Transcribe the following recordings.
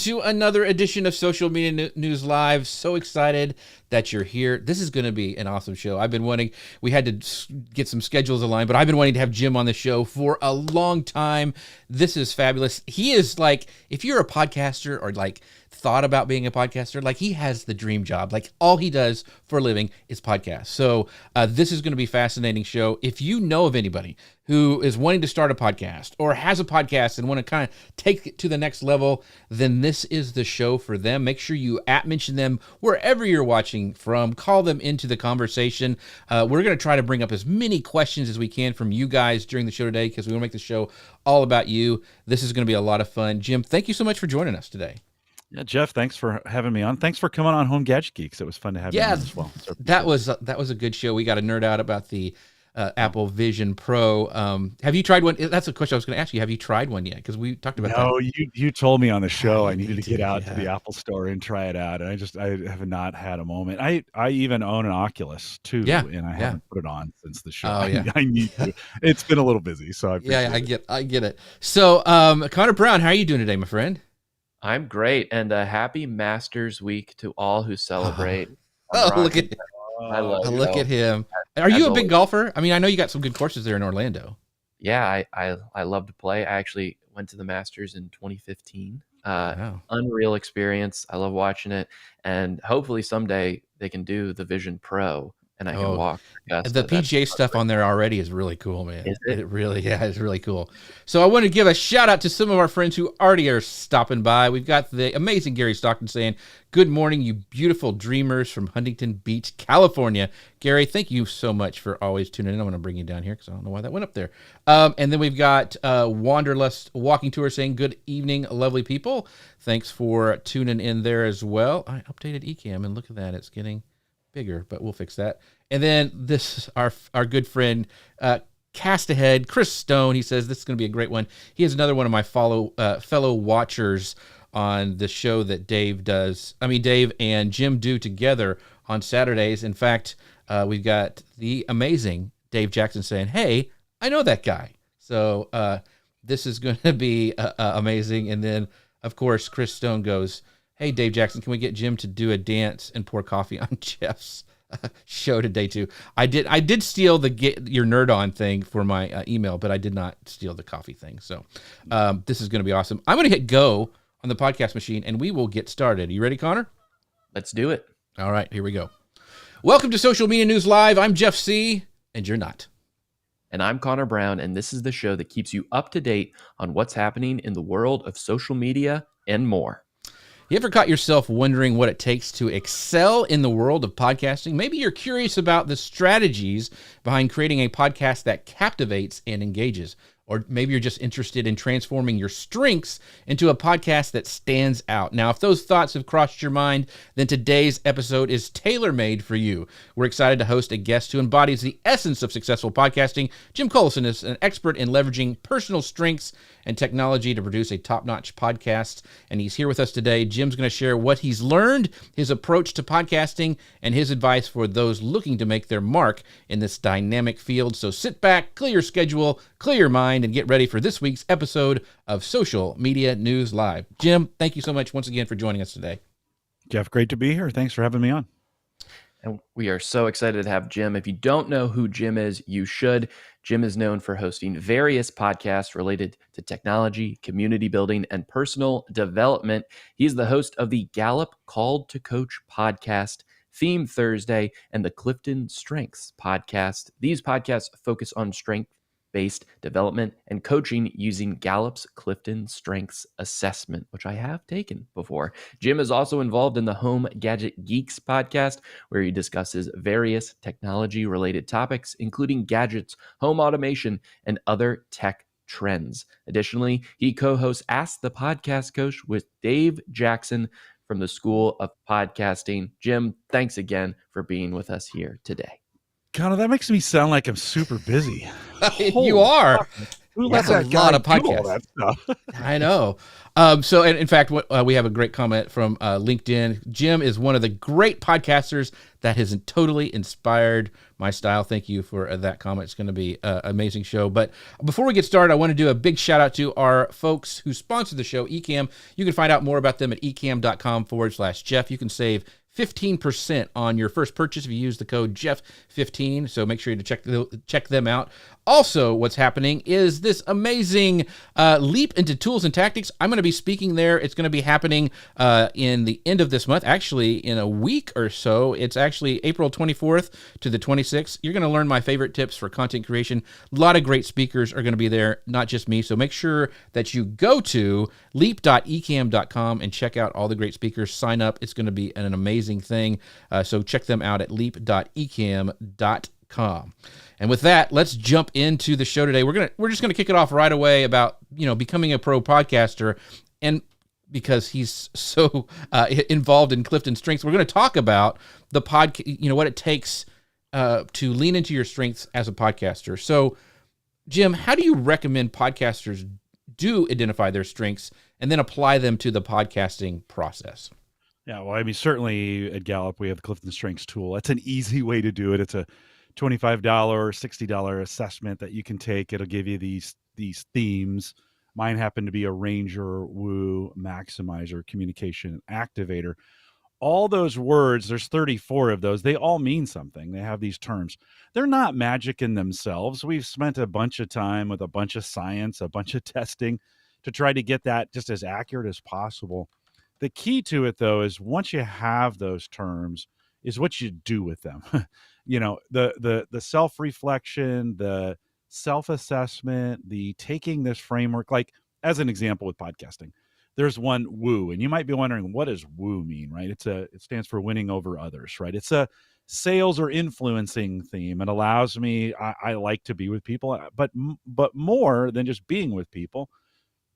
To another edition of Social Media News Live. So excited that you're here. This is going to be an awesome show. We had to get some schedules aligned, but I've been wanting to have Jim on the show for a long time. This is fabulous. He is like, if you're a podcaster or like thought about being a podcaster, like he has the dream job. Like all he does for a living is podcasts. So this is going to be a fascinating show. If you know of anybody who is wanting to start a podcast or has a podcast and want to kind of take it to the next level, then this is the show for them. Make sure you mention them wherever you're watching from. Call them into the conversation. We're going to try to bring up as many questions as we can from you guys during the show today because we want to make the show all about you. This is going to be a lot of fun. Jim, thank you so much for joining us today. Yeah, Jeff, thanks for having me on. Thanks for coming on Home Gadget Geeks. It was fun to have you on as well. That was a good show. We got to nerd out about the Apple Vision Pro. Have you tried one? That's a question I was going to ask you. Have you tried one yet? Because we talked about that. No, you told me on the show I needed to get out to the Apple Store and try it out, and I have not had a moment. I even own an Oculus too, and I haven't put it on since the show. I need to. It's been a little busy, so I get it. So, Connor Brown, how are you doing today, my friend? I'm great, and happy Masters Week to all who celebrate. Look at him. Are you a big golfer? I mean, I know you got some good courses there in Orlando. Yeah, I love to play. I actually went to the Masters in 2015. Unreal experience. I love watching it, and hopefully someday they can do the Vision Pro, and I can walk. The PGA stuff on there already is really cool, man. Is it? It really, it's really cool. So I want to give a shout out to some of our friends who already are stopping by. We've got the amazing Gary Stockton saying, "Good morning, you beautiful dreamers from Huntington Beach, California." Gary, thank you so much for always tuning in. I'm going to bring you down here because I don't know why that went up there. And then we've got Wanderlust Walking Tour saying, "Good evening, lovely people." Thanks for tuning in there as well. I updated Ecamm, and look at that. It's getting bigger, but we'll fix that. And then this is our good friend Cast Ahead, Chris Stone. He says this is going to be a great one. He is another one of my fellow watchers on the show that Dave and Jim do together on Saturdays. In fact, we've got the amazing Dave Jackson saying, "Hey, I know that guy." So this is going to be amazing. And then, of course, Chris Stone goes, "Hey, Dave Jackson, can we get Jim to do a dance and pour coffee on Jeff's show today too?" I did steal the get your nerd on thing for my email, but I did not steal the coffee thing. So this is going to be awesome. I'm going to hit go on the podcast machine and we will get started. Are you ready, Connor? Let's do it. All right, here we go. Welcome to Social Media News Live. I'm Jeff C. and you're not. And I'm Connor Brown, and this is the show that keeps you up to date on what's happening in the world of social media and more. You ever caught yourself wondering what it takes to excel in the world of podcasting? Maybe you're curious about the strategies behind creating a podcast that captivates and engages. Or maybe you're just interested in transforming your strengths into a podcast that stands out. Now, if those thoughts have crossed your mind, then today's episode is tailor-made for you. We're excited to host a guest who embodies the essence of successful podcasting. Jim Collison is an expert in leveraging personal strengths and technology to produce a top-notch podcast, and he's here with us today. Jim's going to share what he's learned, his approach to podcasting, and his advice for those looking to make their mark in this dynamic field. So sit back, clear your schedule, clear your mind, and get ready for this week's episode of Social Media News Live. Jim, thank you so much once again for joining us today. Jeff, great to be here. Thanks for having me on. And we are so excited to have Jim. If you don't know who Jim is, you should. Jim is known for hosting various podcasts related to technology, community building, and personal development. He's the host of the Gallup Called to Coach podcast, Theme Thursday, and the Clifton Strengths podcast. These podcasts focus on strength-based development and coaching using Gallup's Clifton Strengths Assessment, which I have taken before. Jim is also involved in the Home Gadget Geeks podcast, where he discusses various technology-related topics, including gadgets, home automation, and other tech trends. Additionally, he co-hosts Ask the Podcast Coach with Dave Jackson from the School of Podcasting. Jim, thanks again for being with us here today. Connor, that makes me sound like I'm super busy. You are. Who That's lets a that lot guy of do all podcasts. that stuff? I know. So, and in fact, we have a great comment from LinkedIn. Jim is one of the great podcasters that has totally inspired my style. Thank you for that comment. It's going to be an amazing show. But before we get started, I want to do a big shout out to our folks who sponsor the show, Ecamm. You can find out more about them at ecamm.com/Jeff. You can save 15% on your first purchase if you use the code Jeff15. So make sure to check them out. Also, what's happening is this amazing leap into tools and tactics. I'm going to be speaking there. It's going to be happening in the end of this month, actually in a week or so. It's actually April 24th to the 26th. You're going to learn my favorite tips for content creation. A lot of great speakers are going to be there, not just me. So make sure that you go to leap.ecamm.com and check out all the great speakers. Sign up. It's going to be an amazing thing. So check them out at leap.ecamm.com. And with that, let's jump into the show today. We're just gonna kick it off right away about becoming a pro podcaster, and because he's so involved in Clifton Strengths, we're going to talk about the podcast. What it takes to lean into your strengths as a podcaster. So, Jim, how do you recommend podcasters do identify their strengths and then apply them to the podcasting process? Yeah, well, I mean, certainly at Gallup we have the Clifton Strengths tool. That's an easy way to do it. It's a $25 or $60 assessment that you can take. It'll give you these themes. Mine happen to be a Ranger, Woo, Maximizer, Communication, Activator. All those words, there's 34 of those. They all mean something. They have these terms. They're not magic in themselves. We've spent a bunch of time with a bunch of science, a bunch of testing to try to get that just as accurate as possible. The key to it, though, is once you have those terms, is what you do with them. The self-reflection, the self-assessment, the taking this framework, like as an example with podcasting, there's one Woo, and you might be wondering, what does Woo mean, right? It stands for winning over others, right? It's a sales or influencing theme. It allows me, I like to be with people, but more than just being with people,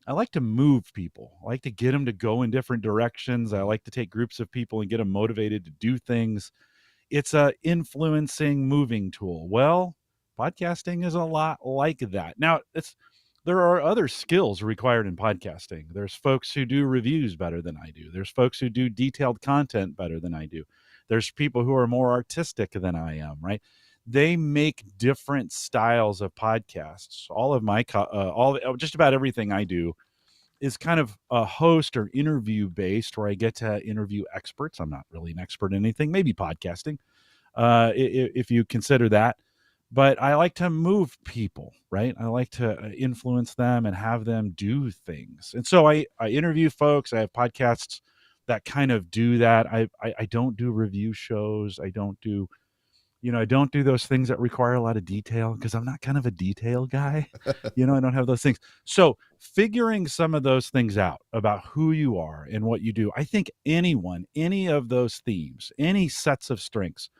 I like to move people. I like to get them to go in different directions. I like to take groups of people and get them motivated to do things. It's a influencing, moving tool. Well, podcasting is a lot like that. Now, there are other skills required in podcasting. There's folks who do reviews better than I do. There's folks who do detailed content better than I do. There's people who are more artistic than I am, right? They make different styles of podcasts. All of my, just about everything I do is kind of a host or interview based, where I get to interview experts. I'm not really an expert in anything, maybe podcasting, if you consider that. But I like to move people, right? I like to influence them and have them do things. And so I interview folks. I have podcasts that kind of do that. I don't do review shows. I don't do those things that require a lot of detail, because I'm not kind of a detail guy. I don't have those things. So figuring some of those things out about who you are and what you do, I think any of those themes, any sets of strengths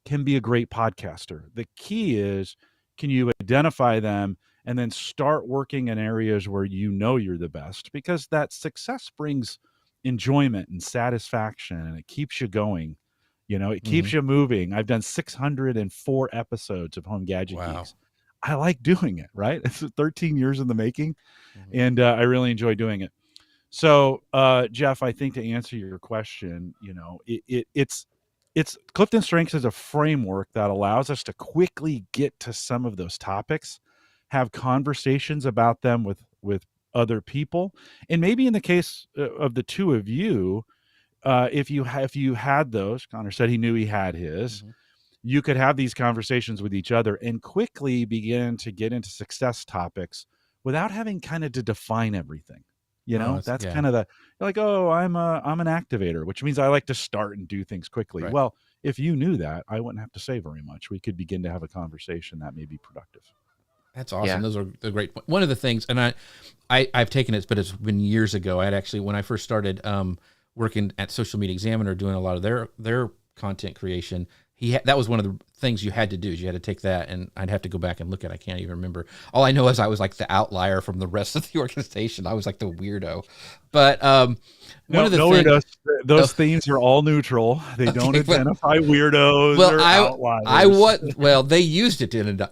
can be a great podcaster. The key is, can you identify them and then start working in areas where you're the best, because that success brings enjoyment and satisfaction, and it keeps you going. It keeps you moving. I've done 604 episodes of Home Gadget Geeks. I like doing it, right? It's 13 years in the making, and I really enjoy doing it. So, Jeff, I think to answer your question, it's Clifton Strengths is a framework that allows us to quickly get to some of those topics, have conversations about them with other people, and maybe in the case of the two of you, if you had those, Connor said he knew he had his, you could have these conversations with each other and quickly begin to get into success topics without having kind of to define everything. That's kind of like, oh, I'm an activator, which means I like to start and do things quickly. Right. Well, if you knew that, I wouldn't have to say very much. We could begin to have a conversation that may be productive. That's awesome. Yeah. Those are the great. One of the things, and I've taken it, but it's been years ago. I had actually, when I first started working at Social Media Examiner, doing a lot of their content creation, that was one of the things you had to do. Is you had to take that, and I'd have to go back and look at it. I can't even remember. All I know is I was like the outlier from the rest of the organization. I was like the weirdo. But one of the things, those themes are all neutral. They don't identify weirdos or outliers. Well, they used it to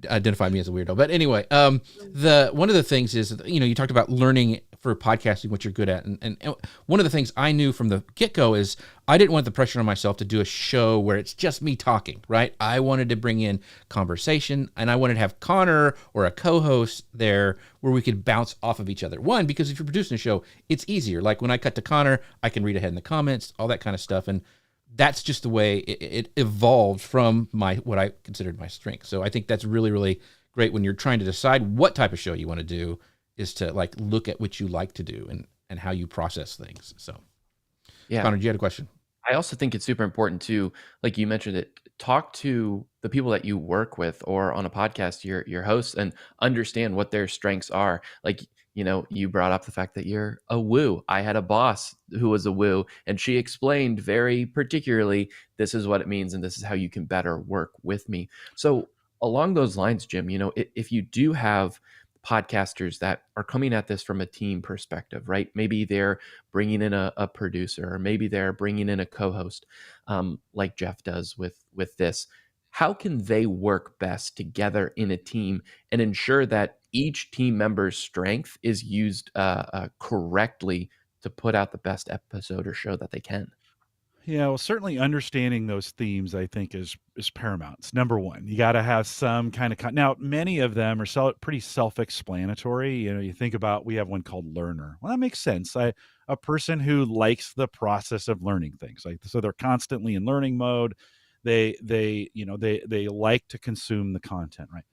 identify me as a weirdo. But anyway, one of the things is, you talked about learning for podcasting what you're good at. And one of the things I knew from the get-go is I didn't want the pressure on myself to do a show where it's just me talking, right? I wanted to bring in conversation, and I wanted to have Connor or a co-host there where we could bounce off of each other. One, because if you're producing a show, it's easier. Like when I cut to Connor, I can read ahead in the comments, all that kind of stuff. And that's just the way it evolved from what I considered my strength. So I think that's really, really great when you're trying to decide what type of show you want to do, is to like look at what you like to do and how you process things. So yeah. Connor, you had a question? I also think it's super important to, like you mentioned it, talk to the people that you work with or on a podcast, your hosts, and understand what their strengths are. Like, you brought up the fact that you're a woo. I had a boss who was a woo, and she explained very particularly, this is what it means, and this is how you can better work with me. So along those lines, Jim, if you do have podcasters that are coming at this from a team perspective, right? Maybe they're bringing in a producer, or maybe they're bringing in a co-host, like Jeff does with this. How can they work best together in a team and ensure that each team member's strength is used correctly to put out the best episode or show that they can? Yeah, well, certainly understanding those themes, I think, is paramount. It's number one. You got to have some kind of now. Many of them are pretty self-explanatory. You think about, we have one called learner. Well, that makes sense. A person who likes the process of learning things, like, so they're constantly in learning mode. They like to consume the content, right?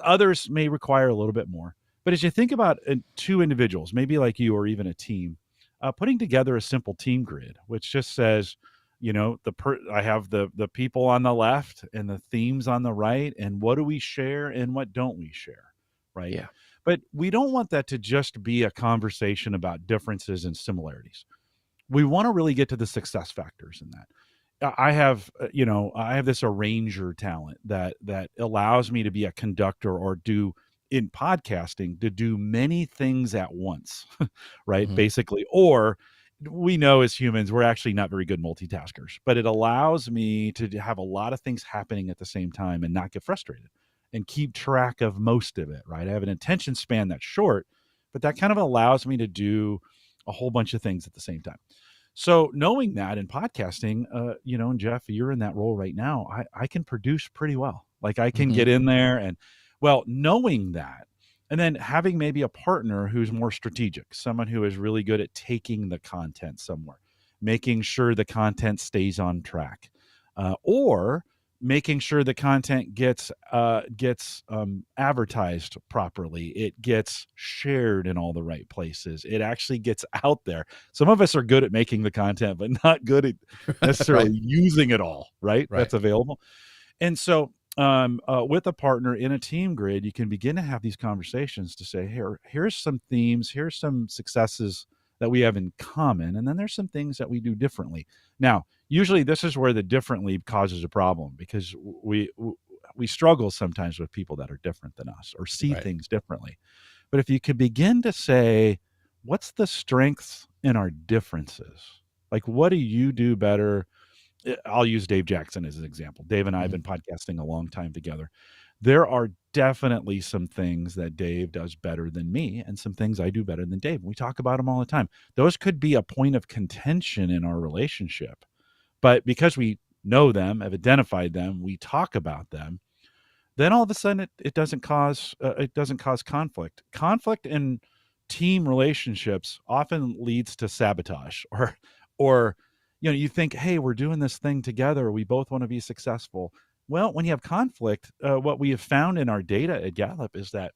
Others may require a little bit more. But as you think about two individuals, maybe like you or even a team, putting together a simple team grid, which just says, I have the people on the left and the themes on the right, and what do we share and what don't we share, right? Yeah. But we don't want that to just be a conversation about differences and similarities. We want to really get to the success factors in that. I have this arranger talent that allows me to be a conductor, or do in podcasting, to do many things at once, right? Mm-hmm. Basically, or we know as humans, we're actually not very good multitaskers, but it allows me to have a lot of things happening at the same time and not get frustrated and keep track of most of it, right? I have an attention span that's short, but that kind of allows me to do a whole bunch of things at the same time. So knowing that in podcasting, and Jeff, you're in that role right now, I can produce pretty well. Like I can get in there and, well, knowing that, and then having maybe a partner who's more strategic, someone who is really good at taking the content somewhere, making sure the content stays on track, or making sure the content gets advertised properly. It gets shared in all the right places. It actually gets out there. Some of us are good at making the content, but not good at necessarily right. using it all, right? That's available. And so with a partner in a team grid, you can begin to have these conversations to say, here's some themes, here's some successes that we have in common, and then there's some things that we do differently. Now, usually this is where the differently causes a problem, because we struggle sometimes with people that are different than us or see things differently. But if you could begin to say, what's the strengths in our differences? Like, what do you do better? I'll use Dave Jackson as an example. Dave and I have been podcasting a long time together. There are definitely some things that Dave does better than me, and some things I do better than Dave. We talk about them all the time. Those could be a point of contention in our relationship, but because we know them, have identified them, we talk about them, then all of a sudden it doesn't cause conflict. Conflict in team relationships often leads to sabotage, or you think, hey, we're doing this thing together, we both want to be successful. Well, when you have conflict, what we have found in our data at Gallup is that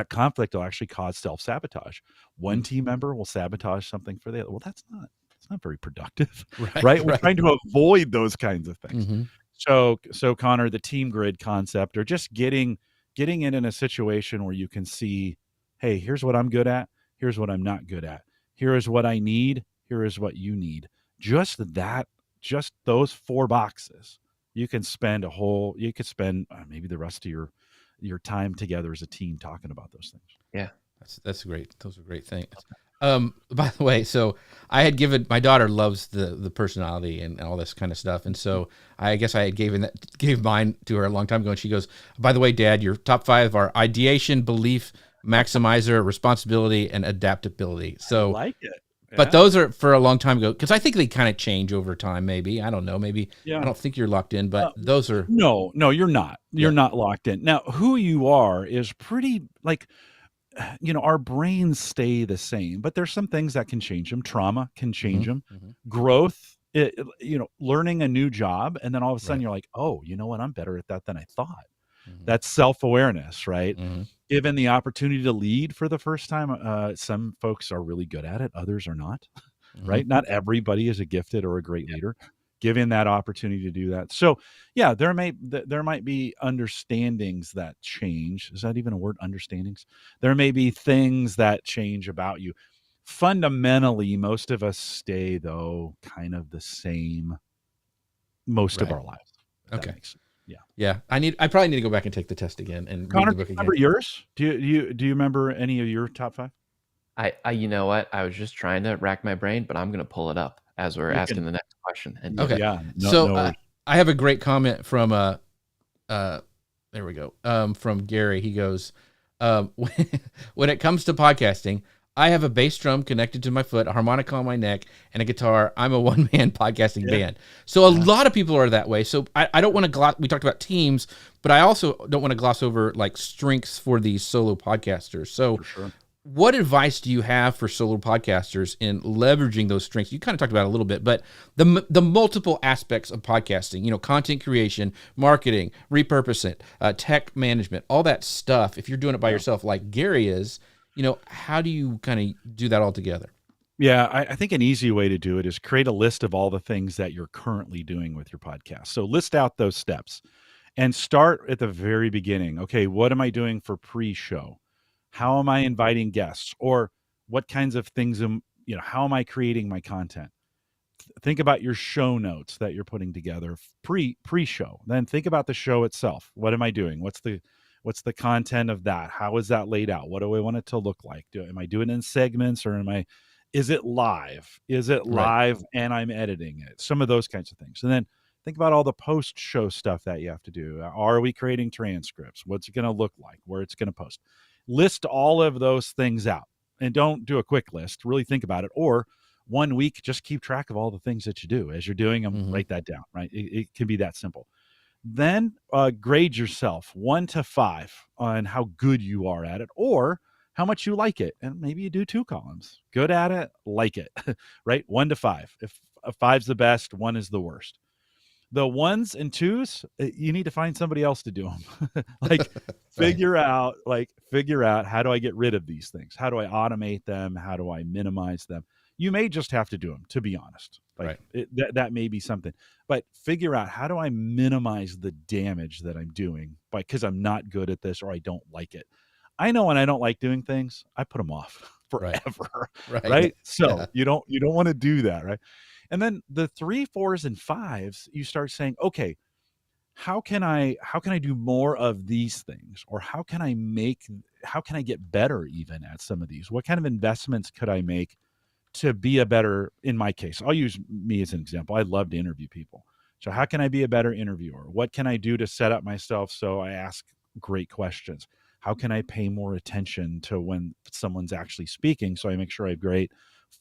conflict will actually cause self-sabotage. One team member will sabotage something for the other. Well, that's not very productive, right? We're trying to avoid those kinds of things. Mm-hmm. So Connor, the team grid concept, or just getting it in a situation where you can see, hey, here's what I'm good at, here's what I'm not good at, here is what I need, here is what you need. Just those 4 boxes. You can spend maybe the rest of your time together as a team talking about those things. Yeah, that's great. Those are great things. By the way, so I had given, my daughter loves the personality and all this kind of stuff, and so I guess I had gave mine to her a long time ago, and she goes, by the way, Dad, your top 5 are ideation, belief, maximizer, responsibility, and adaptability. So I like it. Yeah. But those are for a long time ago, because I think they kind of change over time. Maybe, I don't know. Maybe Yeah. I don't think you're locked in, but those are no, you're not. You're not locked in. Now, who you are is pretty like, our brains stay the same, but there's some things that can change them. Trauma can change them. Growth, learning a new job, and then all of a sudden you're like, oh, you know what? I'm better at that than I thought. That's self-awareness, right? Given the opportunity to lead for the first time, some folks are really good at it, others are not, right? Not everybody is a gifted or a great leader. Given that opportunity to do that. So yeah, there might be understandings that change. Is that even a word? Understandings? There may be things that change about you. Fundamentally, most of us stay though kind of the same most of our lives. Okay. Yeah. I probably need to go back and take the test again and Connor, read the book again. Remember yours? Do you remember any of your top 5? I you know what? I was just trying to rack my brain, but I'm going to pull it up as we're asking the next question. And okay. Yeah. I have a great comment from there we go. From Gary. He goes, when it comes to podcasting, I have a bass drum connected to my foot, a harmonica on my neck, and a guitar. I'm a one-man podcasting band. So a lot of people are that way. So I don't want to gloss. We talked about teams, but I also don't want to gloss over like strengths for these solo podcasters. So what advice do you have for solo podcasters in leveraging those strengths? You kind of talked about it a little bit, but the multiple aspects of podcasting, content creation, marketing, repurposing, tech management, all that stuff. If you're doing it by yourself, like Gary is, how do you kind of do that all together? Yeah, I think an easy way to do it is create a list of all the things that you're currently doing with your podcast. So list out those steps and start at the very beginning. Okay, what am I doing for pre-show? How am I inviting guests? Or what kinds of things how am I creating my content? Think about your show notes that you're putting together pre-show. Then think about the show itself. What am I doing? What's the content of that? How is that laid out? What do I want it to look like? Am I doing it in segments, or is it live? Is it live and I'm editing it? Some of those kinds of things. And then think about all the post-show stuff that you have to do. Are we creating transcripts? What's it going to look like? Where it's going to post? List all of those things out, and don't do a quick list. Really think about it. Or 1 week, just keep track of all the things that you do as you're doing them. Write that down. Right? It can be that simple. Then grade yourself 1 to 5 on how good you are at it, or how much you like it. And maybe you do 2 columns. Good at it, like it, right? 1 to 5. If a 5's the best, 1 is the worst. The 1s and 2s, you need to find somebody else to do them. Figure out how do I get rid of these things? How do I automate them? How do I minimize them? You may just have to do them, to be honest. That may be something. But figure out, how do I minimize the damage that I'm doing because I'm not good at this or I don't like it. I know when I don't like doing things, I put them off forever. Right? So you don't want to do that, right? And then the 3, 4s, and 5s, you start saying, okay, how can I do more of these things? Or how can I get better even at some of these? What kind of investments could I make to be a better, in my case, I'll use me as an example. I love to interview people. So how can I be a better interviewer? What can I do to set up myself so I ask great questions? How can I pay more attention to when someone's actually speaking so I make sure I have great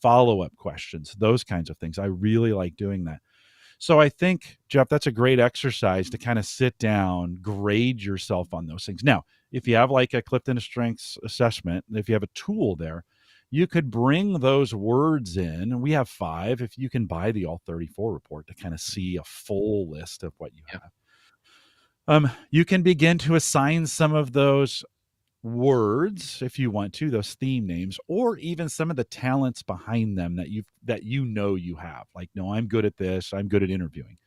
follow-up questions, those kinds of things. I really like doing that. So I think, Jeff, that's a great exercise to kind of sit down, grade yourself on those things. Now, if you have like a Clifton Strengths assessment, if you have a tool there, you could bring those words in, and we have 5. If you can buy the All 34 report to kind of see a full list of what you have. You can begin to assign some of those words, if you want to, those theme names, or even some of the talents behind them that you have. Like, no, I'm good at this. I'm good at interviewing.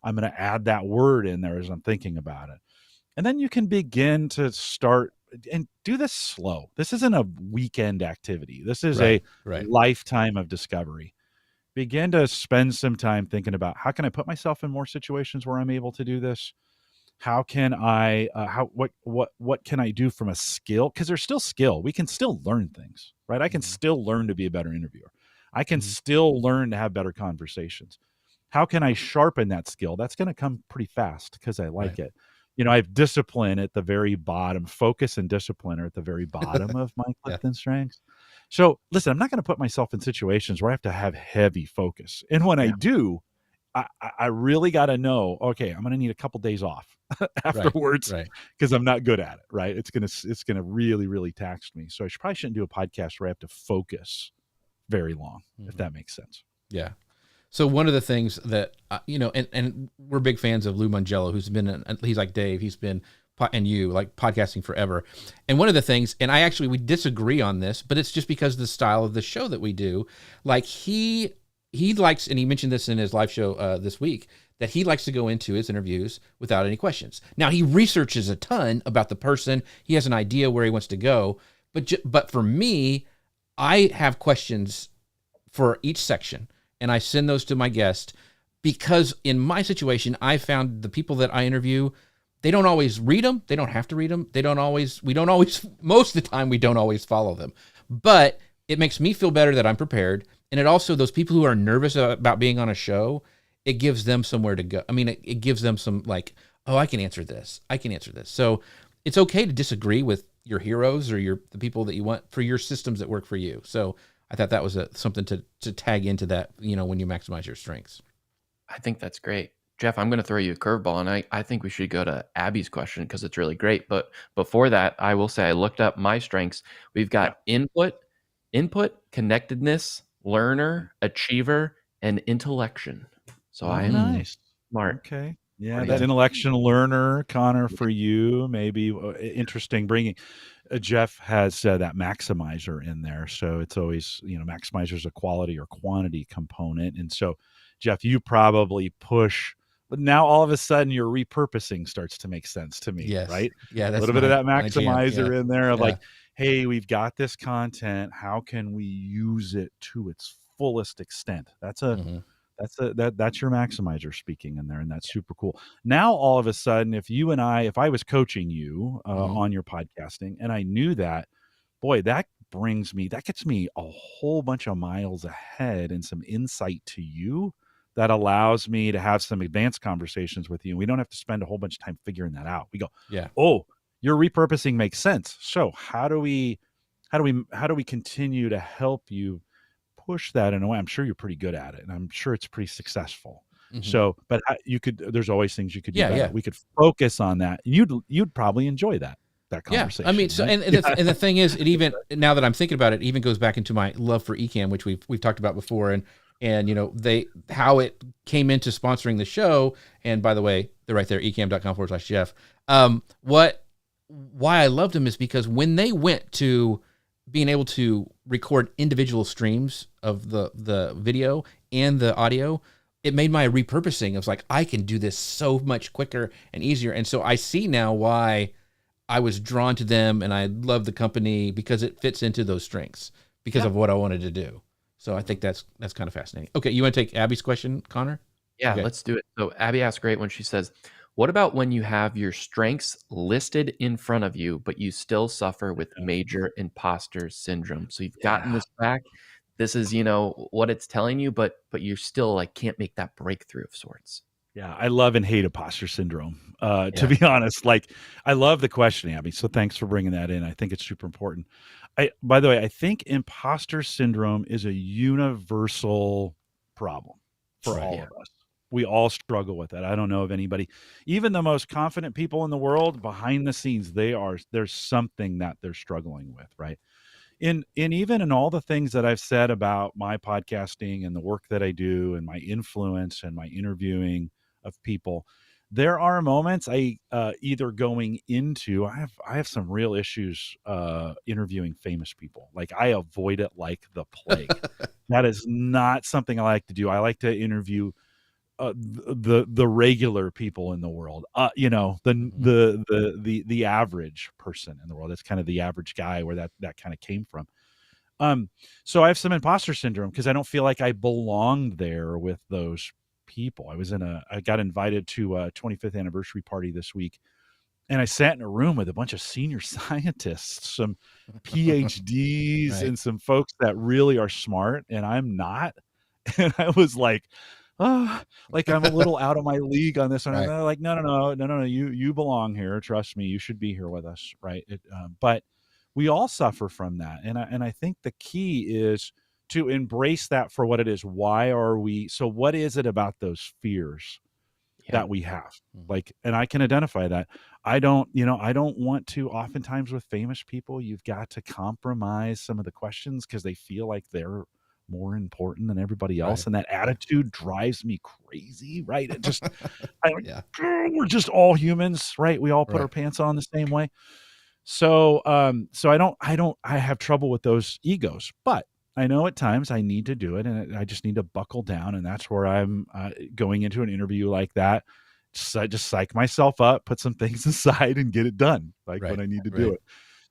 I'm going to add that word in there as I'm thinking about it. And then you can begin to start and do this slow. This isn't a weekend activity. This is a lifetime of discovery. Begin to spend some time thinking about, how can I put myself in more situations where I'm able to do this? How can I, what can I do from a skill? Because there's still skill. We can still learn things, right? I can still learn to be a better interviewer. I can still learn to have better conversations. How can I sharpen that skill? That's going to come pretty fast because I like it. I have discipline at the very bottom. Focus and discipline are at the very bottom of my Clifton strengths. So listen, I'm not going to put myself in situations where I have to have heavy focus. And when I do, I really got to know, okay, I'm going to need a couple days off afterwards because I'm not good at it. Right. It's going to really, really tax me. So I probably shouldn't do a podcast where I have to focus very long, if that makes sense. Yeah. So one of the things that, and we're big fans of Lou Mangello, who's been, he's like Dave, he's been, and you, like podcasting forever. And one of the things, and we disagree on this, but it's just because of the style of the show that we do. Like he likes, and he mentioned this in his live show this week, that he likes to go into his interviews without any questions. Now he researches a ton about the person. He has an idea where he wants to go. But for me, I have questions for each section, and I send those to my guest because in my situation, I found the people that I interview, they don't always read them. They don't have to read them. Most of the time, we don't always follow them. But it makes me feel better that I'm prepared. And it also, those people who are nervous about being on a show, it gives them somewhere to go. I mean, it gives them some like, oh, I can answer this. So it's okay to disagree with your heroes or the people that you want for your systems that work for you. So I thought that was something to tag into that, when you maximize your strengths. I think that's great. Jeff, I'm going to throw you a curveball, and I think we should go to Abby's question because it's really great. But before that, I will say I looked up my strengths. We've got input, connectedness, learner, achiever, and intellection. So I am smart. Okay. Yeah, that intellectual learner, Connor, for you, maybe interesting bringing. Jeff has that maximizer in there. So it's always, maximizer is a quality or quantity component. And so, Jeff, you probably push, but now all of a sudden your repurposing starts to make sense to me, right? Yeah, that's a little bit of that maximizer in there of like, hey, we've got this content. How can we use it to its fullest extent? That's your maximizer speaking in there, and that's super cool. Now, all of a sudden, if I was coaching you on your podcasting, and I knew that, boy, that gets me a whole bunch of miles ahead and some insight to you that allows me to have some advanced conversations with you. We don't have to spend a whole bunch of time figuring that out. We go, oh, your repurposing makes sense. So how do we continue to help you push that in a way? I'm sure you're pretty good at it, and I'm sure it's pretty successful. So, but there's always things you could do better. We could focus on that, and you'd probably enjoy that conversation. I mean, so and the thing is, it even, now that I'm thinking about it, even goes back into my love for Ecamm, which we've talked about before, and how it came into sponsoring the show. And by the way, they're right there, ecamm.com/Jeff. Why I loved them is because when they went to being able to record individual streams of the video and the audio, it made my repurposing. It was like, I can do this so much quicker and easier. And so I see now why I was drawn to them, and I love the company because it fits into those strengths because of what I wanted to do. So I think that's kind of fascinating. Okay, you want to take Abby's question, Connor? Yeah, let's do it. So Abby asked great when she says, what about when you have your strengths listed in front of you, but you still suffer with major imposter syndrome? So you've gotten this back. This is, what it's telling you, but you still like can't make that breakthrough of sorts. Yeah, I love and hate imposter syndrome. To be honest, like I love the question, Abby. So thanks for bringing that in. I think it's super important. By the way, I think imposter syndrome is a universal problem for all of us. We all struggle with it. I don't know of anybody, even the most confident people in the world, behind the scenes, there's something that they're struggling with, right? Even in all the things that I've said about my podcasting and the work that I do and my influence and my interviewing of people, there are moments either going into, I have some real issues interviewing famous people. Like I avoid it like the plague. That is not something I like to do. I like to interview the regular people in the world, the average person in the world. That's kind of the average guy, where that kind of came from. So I have some imposter syndrome because I don't feel like I belong there with those people. I got invited to a 25th anniversary party this week, and I sat in a room with a bunch of senior scientists, some PhDs, and some folks that really are smart, and I'm not. And I was like, like I'm a little out of my league on this one. Right. And they're like, no, you belong here. Trust me, you should be here with us, right? But we all suffer from that, and I think the key is to embrace that for what it is. Why are we? So what is it about those fears that we have? Like, and I can identify that. I don't want to. Oftentimes with famous people, you've got to compromise some of the questions because they feel like they're more important than everybody else, and that attitude drives me crazy, right? It just we're just all humans, right? We all put our pants on the same way. So I have trouble with those egos, but I know at times I need to do it, and I just need to buckle down, and that's where I'm going into an interview like that. Just psych myself up, put some things aside, and get it done, like when I need to do it.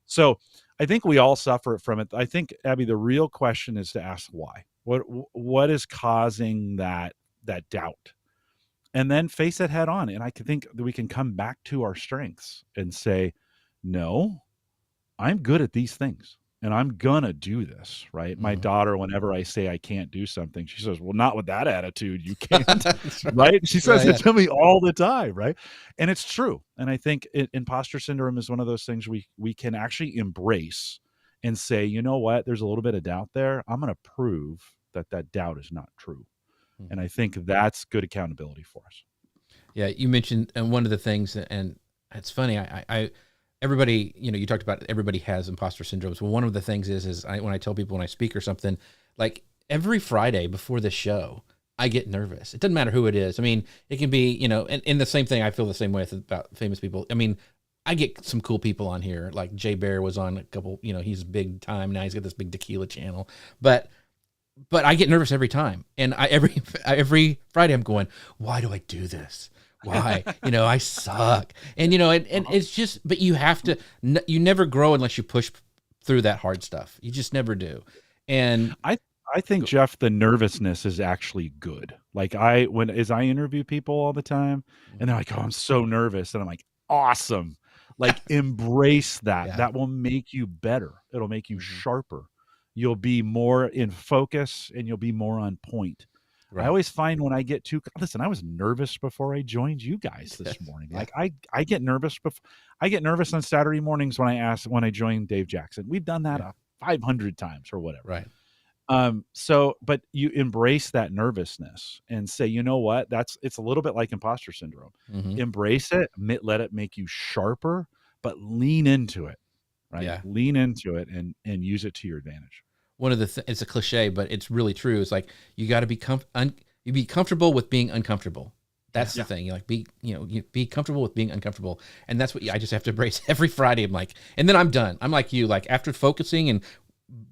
So I think we all suffer from it. I think, Abby, the real question is to ask why. What is causing that doubt? And then face it head on. And I think that we can come back to our strengths and say, no, I'm good at these things and I'm gonna do this, right? My daughter, whenever I say I can't do something, she says, well, not with that attitude, you can't. Right? She says it to me all the time, right? And it's true. And I think imposter syndrome is one of those things we can actually embrace and say, you know what, there's a little bit of doubt there. I'm gonna prove that doubt is not true. And I think that's good accountability for us. Yeah, you mentioned, and one of the things, and it's funny, I everybody, you talked about everybody has imposter syndromes. Well, one of the things is when I tell people when I speak or something, like every Friday before the show, I get nervous. It doesn't matter who it is. I mean, it can be, and the same thing, I feel the same way about famous people. I mean, I get some cool people on here, like Jay Bear was on a couple, he's big time now. He's got this big tequila channel, but I get nervous every time. And every Friday I'm going, why do I do this? Why? I suck. And, and it's just, but you have to, you never grow unless you push through that hard stuff. You just never do. And I think, Jeff, the nervousness is actually good. Like as I interview people all the time and they're like, oh, I'm so nervous. And I'm like, awesome. Like embrace that. That will make you better. It'll make you sharper. You'll be more in focus and you'll be more on point. Right. I always find when I get listen, I was nervous before I joined you guys this morning. Like I get nervous I get nervous on Saturday mornings when I join Dave Jackson. We've done that 500 times or whatever. Right. But you embrace that nervousness and say, you know what, it's a little bit like imposter syndrome. Embrace it, let it make you sharper, but lean into it. Right. Yeah. Lean into it and use it to your advantage. One of it's a cliche, but it's really true. It's like, you got to be you be comfortable with being uncomfortable. That's the thing. You like be comfortable with being uncomfortable. And that's what I just have to embrace every Friday. I'm like, and then I'm done. I'm like you, like after focusing and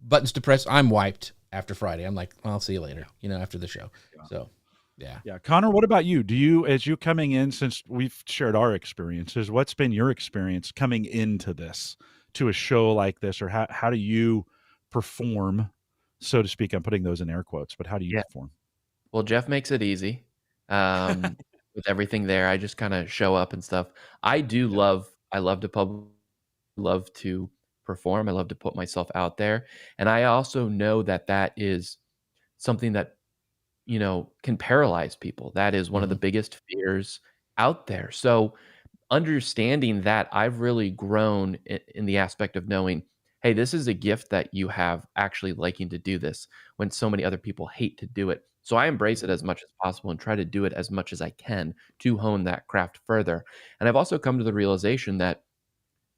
buttons to press, I'm wiped after Friday. I'm like, well, I'll see you later, after the show. Yeah. So yeah. Connor, what about you? Do you, as you coming in, since we've shared our experiences, what's been your experience coming into this, to a show like this, or how do you perform, so to speak? I'm putting those in air quotes, but how do you perform? Well, Jeff makes it easy with everything there. I just kind of show up and stuff. I love to perform. I love to put myself out there. And I also know that is something that, can paralyze people. That is one of the biggest fears out there. So understanding that, I've really grown in the aspect of knowing, hey, this is a gift that you have, actually liking to do this when so many other people hate to do it. So I embrace it as much as possible and try to do it as much as I can to hone that craft further. And I've also come to the realization that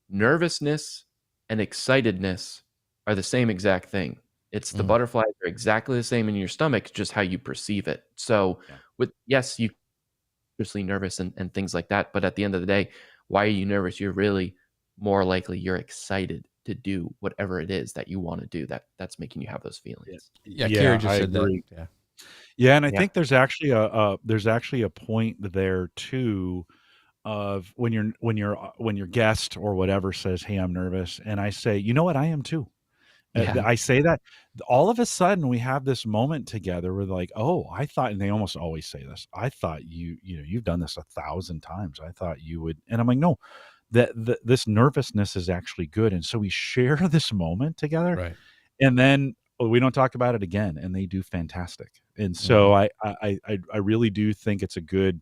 nervousness and excitedness are the same exact thing. It's the butterflies are exactly the same in your stomach, just how you perceive it. So yes, you seriously nervous and things like that. But at the end of the day, why are you nervous? You're really more likely you're excited to do whatever it is that you want to do that's making you have those feelings. Yeah, Kira just said agree. That. Yeah, and I think there's actually a point there too, of when your guest or whatever says, "Hey, I'm nervous," and I say, "You know what? I am too." I say that, all of a sudden we have this moment together where like, oh, I thought, and they almost always say this, I thought you've done this 1,000 times. I thought you would, and I'm like, no, this nervousness is actually good. And so we share this moment together. Right. And then we don't talk about it again, and they do fantastic. And so I really do think it's a good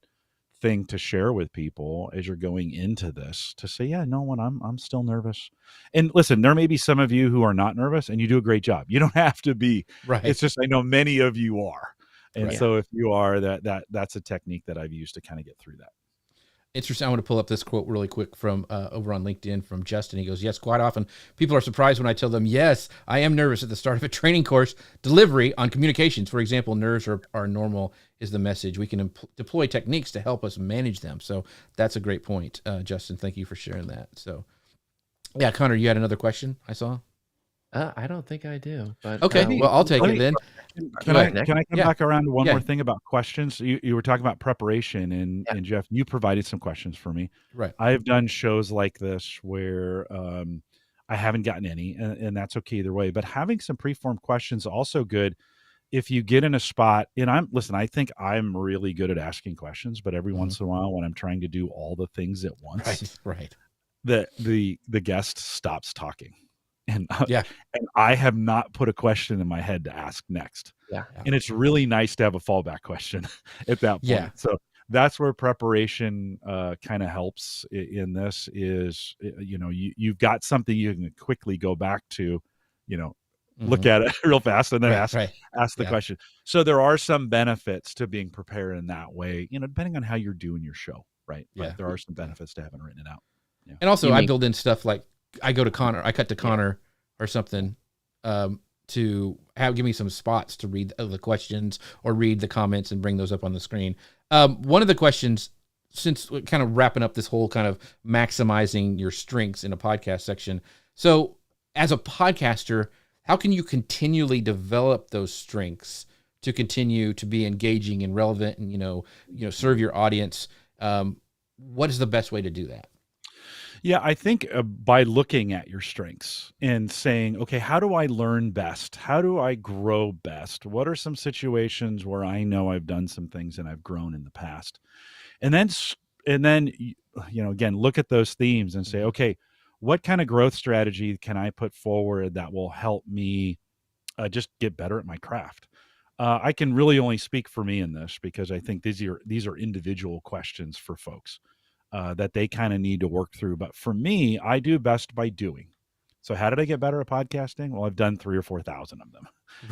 thing to share with people as you're going into this, to say, yeah, no, when I'm still nervous. And listen, there may be some of you who are not nervous and you do a great job. You don't have to be. Right. It's just, I know many of you are. And so if you are, that's a technique that I've used to kind of get through that. Interesting. I want to pull up this quote really quick from over on LinkedIn from Justin. He goes, yes, quite often people are surprised when I tell them, yes, I am nervous at the start of a training course delivery on communications. For example, nerves are normal is the message. We can deploy techniques to help us manage them. So that's a great point, Justin. Thank you for sharing that. So yeah, Connor, you had another question I saw? I don't think I do. But okay, well, I'll take it then. Can I come back around to one more thing about questions? You were talking about preparation, and Jeff, you provided some questions for me. Right. I've done shows like this where I haven't gotten any, and that's okay either way. But having some preformed questions also good if you get in a spot. And I think I'm really good at asking questions, but every once in a while when I'm trying to do all the things at once, right. the guest stops talking. And I have not put a question in my head to ask next. And it's really nice to have a fallback question at that point. So that's where preparation kind of helps in this is, you've got something you can quickly go back to, look at it real fast and then ask the question. So there are some benefits to being prepared in that way, depending on how you're doing your show. Right. But there are some benefits to having written it out. Yeah. And also I build in stuff like, I cut to Connor or something to give me some spots to read the questions or read the comments and bring those up on the screen. One of the questions, since we're kind of wrapping up this whole kind of maximizing your strengths in a podcast section. So as a podcaster, how can you continually develop those strengths to continue to be engaging and relevant and, serve your audience? What is the best way to do that? Yeah, I think by looking at your strengths and saying, okay, how do I learn best? How do I grow best? What are some situations where I know I've done some things and I've grown in the past? And then, again, look at those themes and say, okay, what kind of growth strategy can I put forward that will help me just get better at my craft? I can really only speak for me in this because I think these are individual questions for folks. That they kind of need to work through. But for me, I do best by doing. So how did I get better at podcasting? Well, I've done 3,000 or 4,000 of them,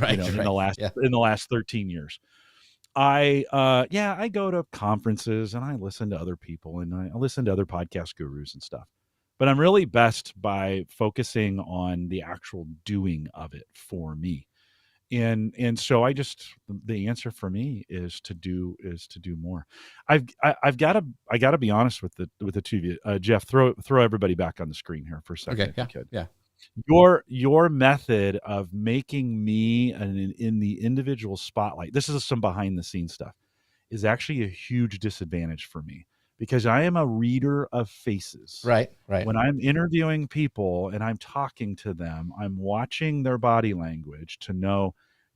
in the last 13 years. I go to conferences and I listen to other people and I listen to other podcast gurus and stuff. But I'm really best by focusing on the actual doing of it for me. And so the answer for me is to do more. I gotta be honest with the two of you. Jeff, throw everybody back on the screen here for a second. Okay. If you could. Yeah. Your method of making me in the individual spotlight, this is some behind the scenes stuff, is actually a huge disadvantage for me because I am a reader of faces. Right. When I'm interviewing people and I'm talking to them, I'm watching their body language to know,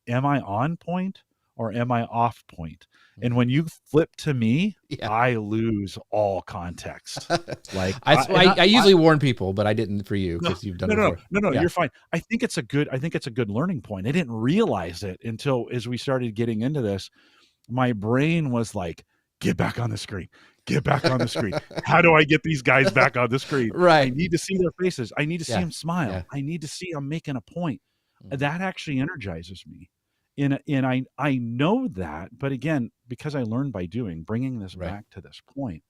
am I on point or am I off point? And when you flip to me, I lose all context. Like I usually warn people, but I didn't for you because you've done it before. No, you're fine. I think it's a good learning point. I didn't realize it until as we started getting into this, my brain was like, get back on the screen. Get back on the screen. How do I get these guys back on the screen? Right. I need to see their faces. I need to see them smile. Yeah. I need to see them making a point. That actually energizes me. And I know that, but again, because I learned by doing, bringing this back to this point,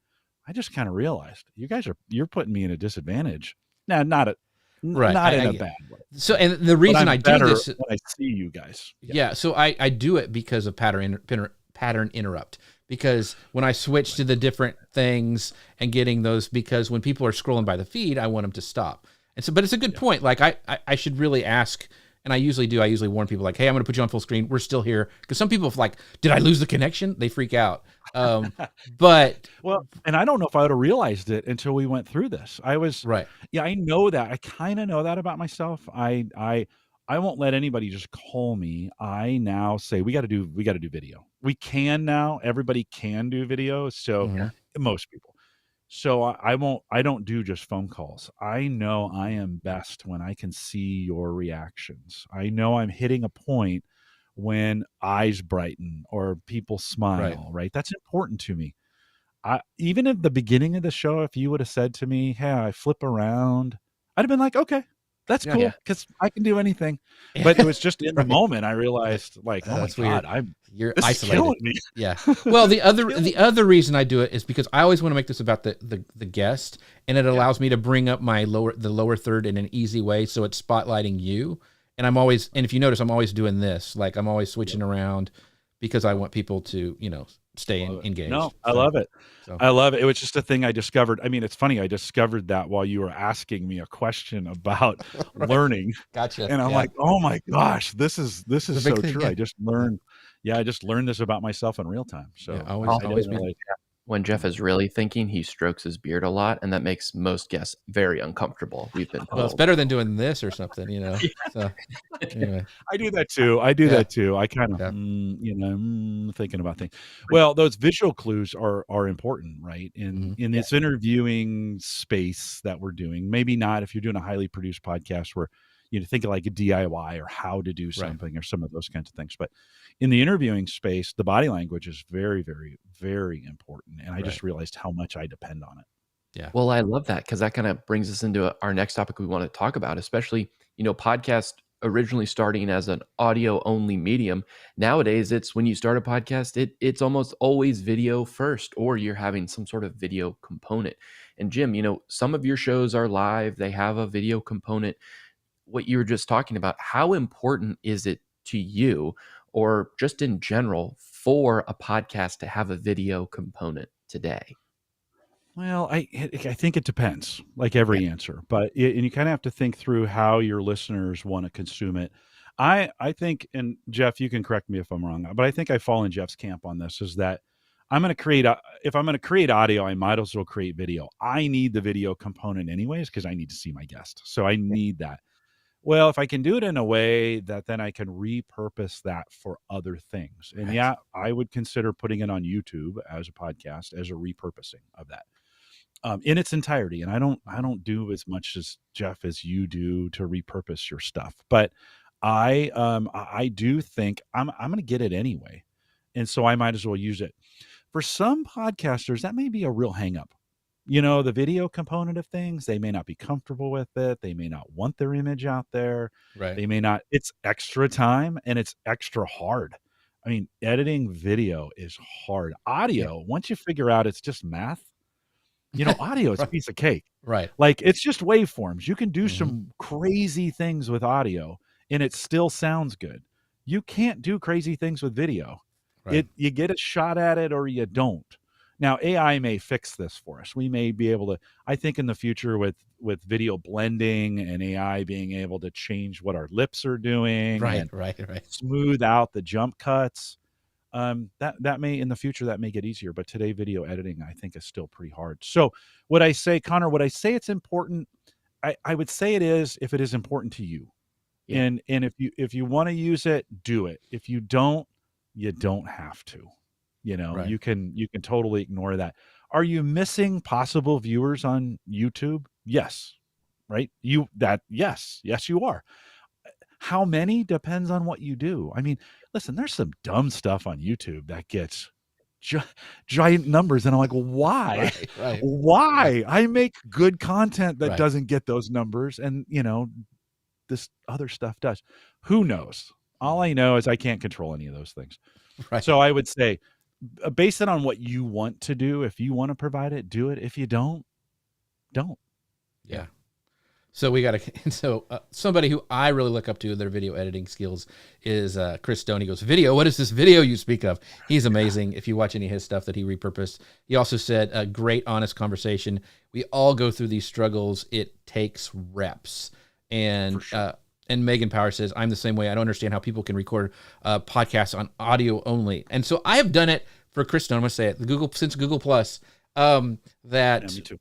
I just kind of realized you're putting me in a disadvantage. Now, not in a bad way. So, and the reason I do this, when I see you guys, so I do it because of pattern interrupt. Because when I switch to the different things and getting those, because when people are scrolling by the feed, I want them to stop. And so, but it's a good point. Like I should really ask, and I usually do. I usually warn people like, hey, I'm going to put you on full screen. We're still here. Because some people like, did I lose the connection? They freak out. But and I don't know if I would have realized it until we went through this. I was Yeah, I know that. I kind of know that about myself. I won't let anybody just call me. I now say we got to do video. We can now. Everybody can do video. So most people. So I don't do just phone calls. I know I am best when I can see your reactions. I know I'm hitting a point when eyes brighten or people smile, right? That's important to me. Even at the beginning of the show, if you would have said to me, "Hey, I flip around," I'd have been like, "Okay, that's cool because I can do anything." But it was just in the moment I realized, like, "Oh my God, you're this isolated." is killing me. Yeah. Well, the other reason I do it is because I always want to make this about the guest, and it allows me to bring up the lower third in an easy way, so it's spotlighting you. And if you notice, I'm always doing this, like I'm always switching around because I want people to, stay engaged. No, I love it. I love it. It was just a thing I discovered. I mean, it's funny. I discovered that while you were asking me a question about learning. Gotcha. And I'm like, oh my gosh, this is so true. I just learned. I just learned this about myself in real time. So always when Jeff is really thinking, he strokes his beard a lot, and that makes most guests very uncomfortable. We've been told. Well, it's better than doing this or something, So anyway, I do that too. I kind of, thinking about things. Well, those visual clues are important, right? In this interviewing space that we're doing, maybe not if you're doing a highly produced podcast where think of like a DIY or how to do something or some of those kinds of things. But in the interviewing space, the body language is very, very, very important. And I just realized how much I depend on it. Yeah. Well, I love that because that kind of brings us into our next topic we want to talk about, especially, podcast originally starting as an audio only medium. Nowadays, it's when you start a podcast, it's almost always video first, or you're having some sort of video component. And Jim, some of your shows are live. They have a video component. What you were just talking about, how important is it to you or just in general for a podcast to have a video component today? Well, I think it depends, like every answer, and you kind of have to think through how your listeners want to consume it. I think, and Jeff, you can correct me if I'm wrong, but I think I fall in Jeff's camp on this, is that if I'm going to create audio, I might as well create video. I need the video component anyways, because I need to see my guest. So I need that. Well, if I can do it in a way that then I can repurpose that for other things. And I would consider putting it on YouTube as a podcast, as a repurposing of that. In its entirety. And I don't do as much as Jeff as you do to repurpose your stuff, but I do think I'm going to get it anyway. And so I might as well use it. For some podcasters, that may be a real hang up. The video component of things, they may not be comfortable with it. They may not want their image out there. Right. They may not, it's extra time and it's extra hard. I mean, editing video is hard. Audio, once you figure out it's just math, audio is a piece of cake. Right. Like it's just waveforms. You can do some crazy things with audio and it still sounds good. You can't do crazy things with video. Right. You get a shot at it or you don't. Now, AI may fix this for us. We may be able to, I think in the future with video blending and AI being able to change what our lips are doing. Right. Smooth out the jump cuts. That may, in the future, that may get easier. But today, video editing, I think, is still pretty hard. So would I say, Connor, would I say it's important? I would say it is if it is important to you. Yeah. And if you want to use it, do it. If you don't, you don't have to. You can totally ignore that. Are you missing possible viewers on YouTube? Yes. Right? Yes, you are. How many depends on what you do. I mean, listen, there's some dumb stuff on YouTube that gets giant numbers. And I'm like, why? Right. Why? I make good content that doesn't get those numbers. And, this other stuff does. Who knows? All I know is I can't control any of those things. Right. So I would say, base it on what you want to do. If you want to provide it, do it. If you don't. Yeah. So somebody who I really look up to their video editing skills is Chris Stone. He goes, video, what is this video you speak of? He's amazing. If you watch any of his stuff that he repurposed. He also said a great, honest conversation. We all go through these struggles. It takes reps. And and Megan Power says, I'm the same way. I don't understand how people can record podcasts on audio only. And so I have done it for Chris Stone. I'm going to say it, since Google Plus, me too.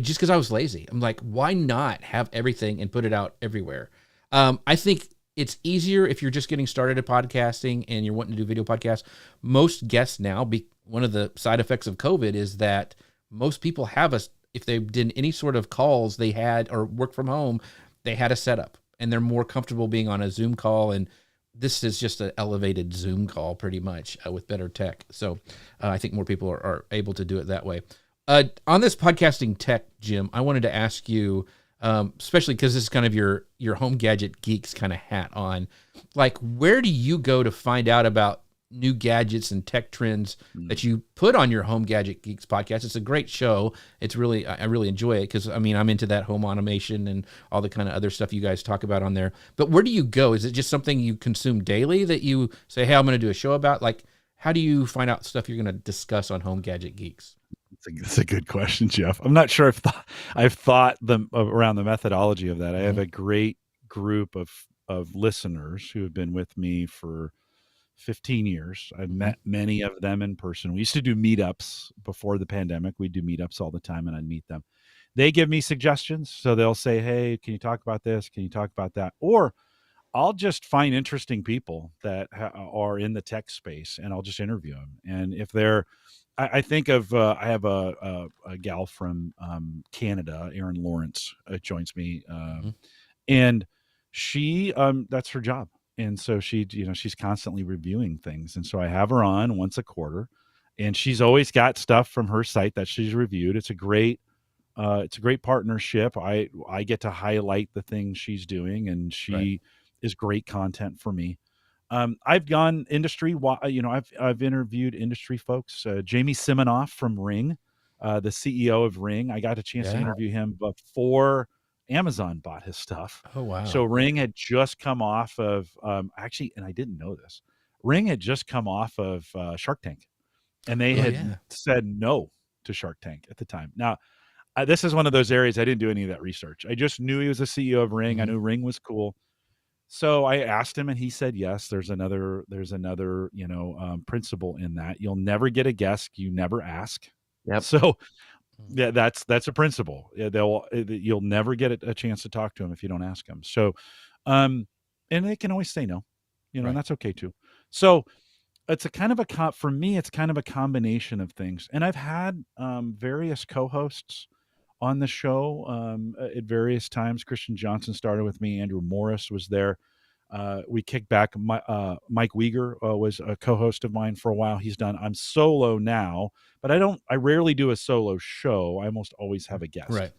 Just because I was lazy. I'm like, why not have everything and put it out everywhere? I think it's easier if you're just getting started at podcasting and you're wanting to do video podcasts. Most guests now, one of the side effects of COVID is that most people have if they did any sort of calls they had or work from home, they had a setup and they're more comfortable being on a Zoom call. And this is just an elevated Zoom call pretty much with better tech. So I think more people are able to do it that way. On this podcasting tech, Jim, I wanted to ask you, especially because this is kind of your Home Gadget Geeks kind of hat on, like, where do you go to find out about new gadgets and tech trends that you put on your Home Gadget Geeks podcast? It's a great show. It's really, I really enjoy it because, I mean, I'm into that home automation and all the kind of other stuff you guys talk about on there. But where do you go? Is it just something you consume daily that you say, hey, I'm going to do a show about? Like, how do you find out stuff you're going to discuss on Home Gadget Geeks? It's a good question, Jeff. I'm not sure if I've thought around the methodology of that. I have a great group of listeners who have been with me for 15 years. I've met many of them in person. We used to do meetups before the pandemic. We'd do meetups all the time, and I'd meet them. They give me suggestions. So they'll say, hey, can you talk about this? Can you talk about that? Or I'll just find interesting people that are in the tech space, and I'll just interview them. And if they're, I think of, I have a gal from Canada, Erin Lawrence, joins me. And she, that's her job. And so she's constantly reviewing things. And so I have her on once a quarter, and she's always got stuff from her site that she's reviewed. It's a great partnership. I get to highlight the things she's doing, and she is great content for me. I've gone industry, I've interviewed industry folks, Jamie Siminoff from Ring, the CEO of Ring. I got a chance to interview him before Amazon bought his stuff. Oh, wow. So Ring had just come off of, actually, and I didn't know this, Ring had just come off of Shark Tank, and they had said no to Shark Tank at the time. Now, this is one of those areas I didn't do any of that research. I just knew he was the CEO of Ring. I knew Ring was cool. So I asked him, and he said, yes, there's another, principle in that. You'll never get a guest you never ask. Yep. So yeah, that's a principle. You'll never get a chance to talk to them if you don't ask them. So, and they can always say no, and that's okay too. So it's for me, it's kind of a combination of things. And I've had various co-hosts on the show at various times. Christian Johnson started with me. Andrew Morris was there. We kicked back. Mike Wieger was a co-host of mine for a while. I'm solo now, but I rarely do a solo show. I almost always have a guest. Right.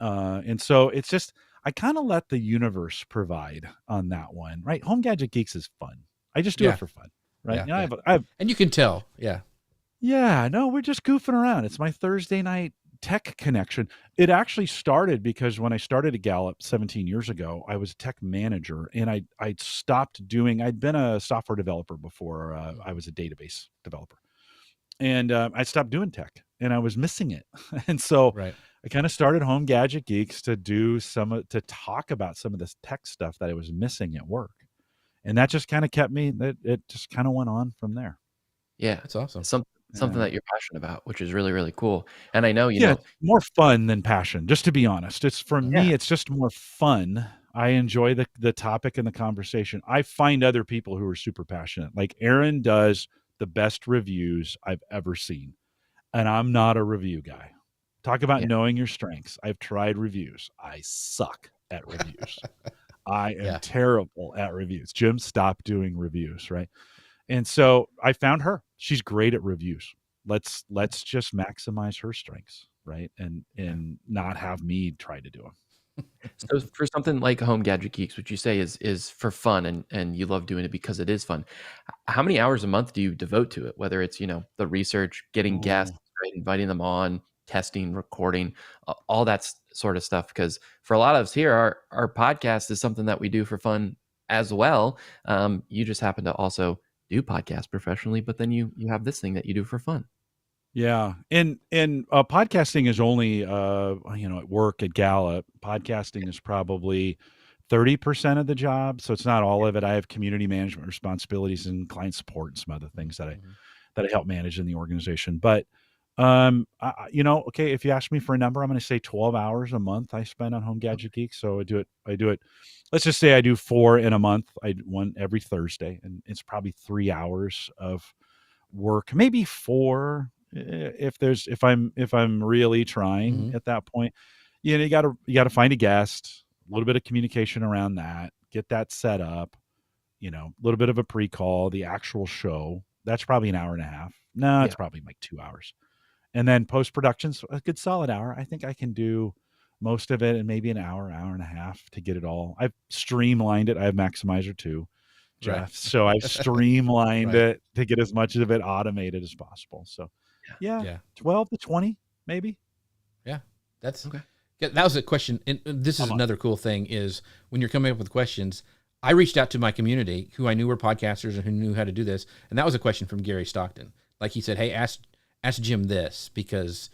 And so it's just, I kind of let the universe provide on that one, right? Home Gadget Geeks is fun. I just do it for fun, right? Yeah, and you can tell. Yeah. Yeah, no, we're just goofing around. It's my Thursday night tech connection. It actually started because when I started at Gallup 17 years ago, I was a tech manager, and I'd been a software developer before I was a database developer. And I stopped doing tech, and I was missing it. And so I kind of started Home Gadget Geeks to talk about some of this tech stuff that I was missing at work. And that just kind of kept me, it just kind of went on from there. Yeah. That's awesome. Something that you're passionate about, which is really, really cool. And I know, it's more fun than passion, just to be honest. It's for me, it's just more fun. I enjoy the topic and the conversation. I find other people who are super passionate. Like Aaron does the best reviews I've ever seen. And I'm not a review guy. Talk about knowing your strengths. I've tried reviews. I suck at reviews. I am terrible at reviews. Jim stopped doing reviews, right? And so I found her. She's great at reviews. Let's just maximize her strengths, right? And not have me try to do them. So for something like Home Gadget Geeks, which you say is for fun and you love doing it because it is fun, how many hours a month do you devote to it? Whether it's, the research, getting guests, right, inviting them on, testing, recording, all that sort of stuff. Because for a lot of us here, our podcast is something that we do for fun as well. You just happen to also do podcasts professionally, but then you have this thing that you do for fun. Yeah. And podcasting is only, at work at Gallup, podcasting is probably 30% of the job. So it's not all of it. I have community management responsibilities and client support and some other things that I help manage in the organization. But, okay, if you ask me for a number, I'm going to say 12 hours a month I spend on Home Gadget Geek. So I do it. Let's just say I do 4 in a month. I do one every Thursday, and it's probably 3 hours of work, maybe 4 if I'm really trying at that point, you gotta find a guest, a little bit of communication around that, get that set up, a little bit of a pre-call, the actual show. That's probably an hour and a half. No, it's probably like 2 hours. And then post-production's a good solid hour. I think I can do most of it in maybe an hour and a half to get it all. I've streamlined it. I have Maximizer too, Jeff. Right. So I've streamlined it to get as much of it automated as possible. So yeah. 12 to 20, maybe. Yeah. That's okay. That was a question. And this is another cool thing is when you're coming up with questions, I reached out to my community who I knew were podcasters and who knew how to do this. And that was a question from Gary Stockton. Like he said, hey, ask Jim this because,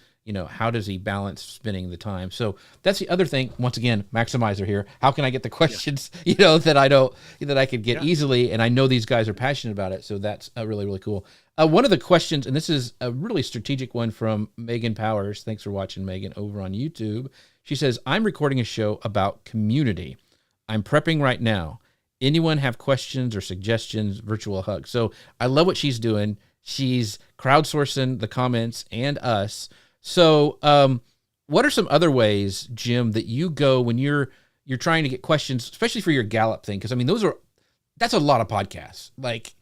how does he balance spending the time? So that's the other thing. Once again, Maximizer here. How can I get the questions, that I could get easily? And I know these guys are passionate about it. So that's really, really cool. One of the questions, and this is a really strategic one from Megan Powers. Thanks for watching, Megan, over on YouTube. She says, I'm recording a show about community. I'm prepping right now. Anyone have questions or suggestions? Virtual hug. So I love what she's doing. She's crowdsourcing the comments and us. So what are some other ways, Jim, that you go when you're trying to get questions, especially for your Gallup thing? Because, I mean, that's a lot of podcasts. Like,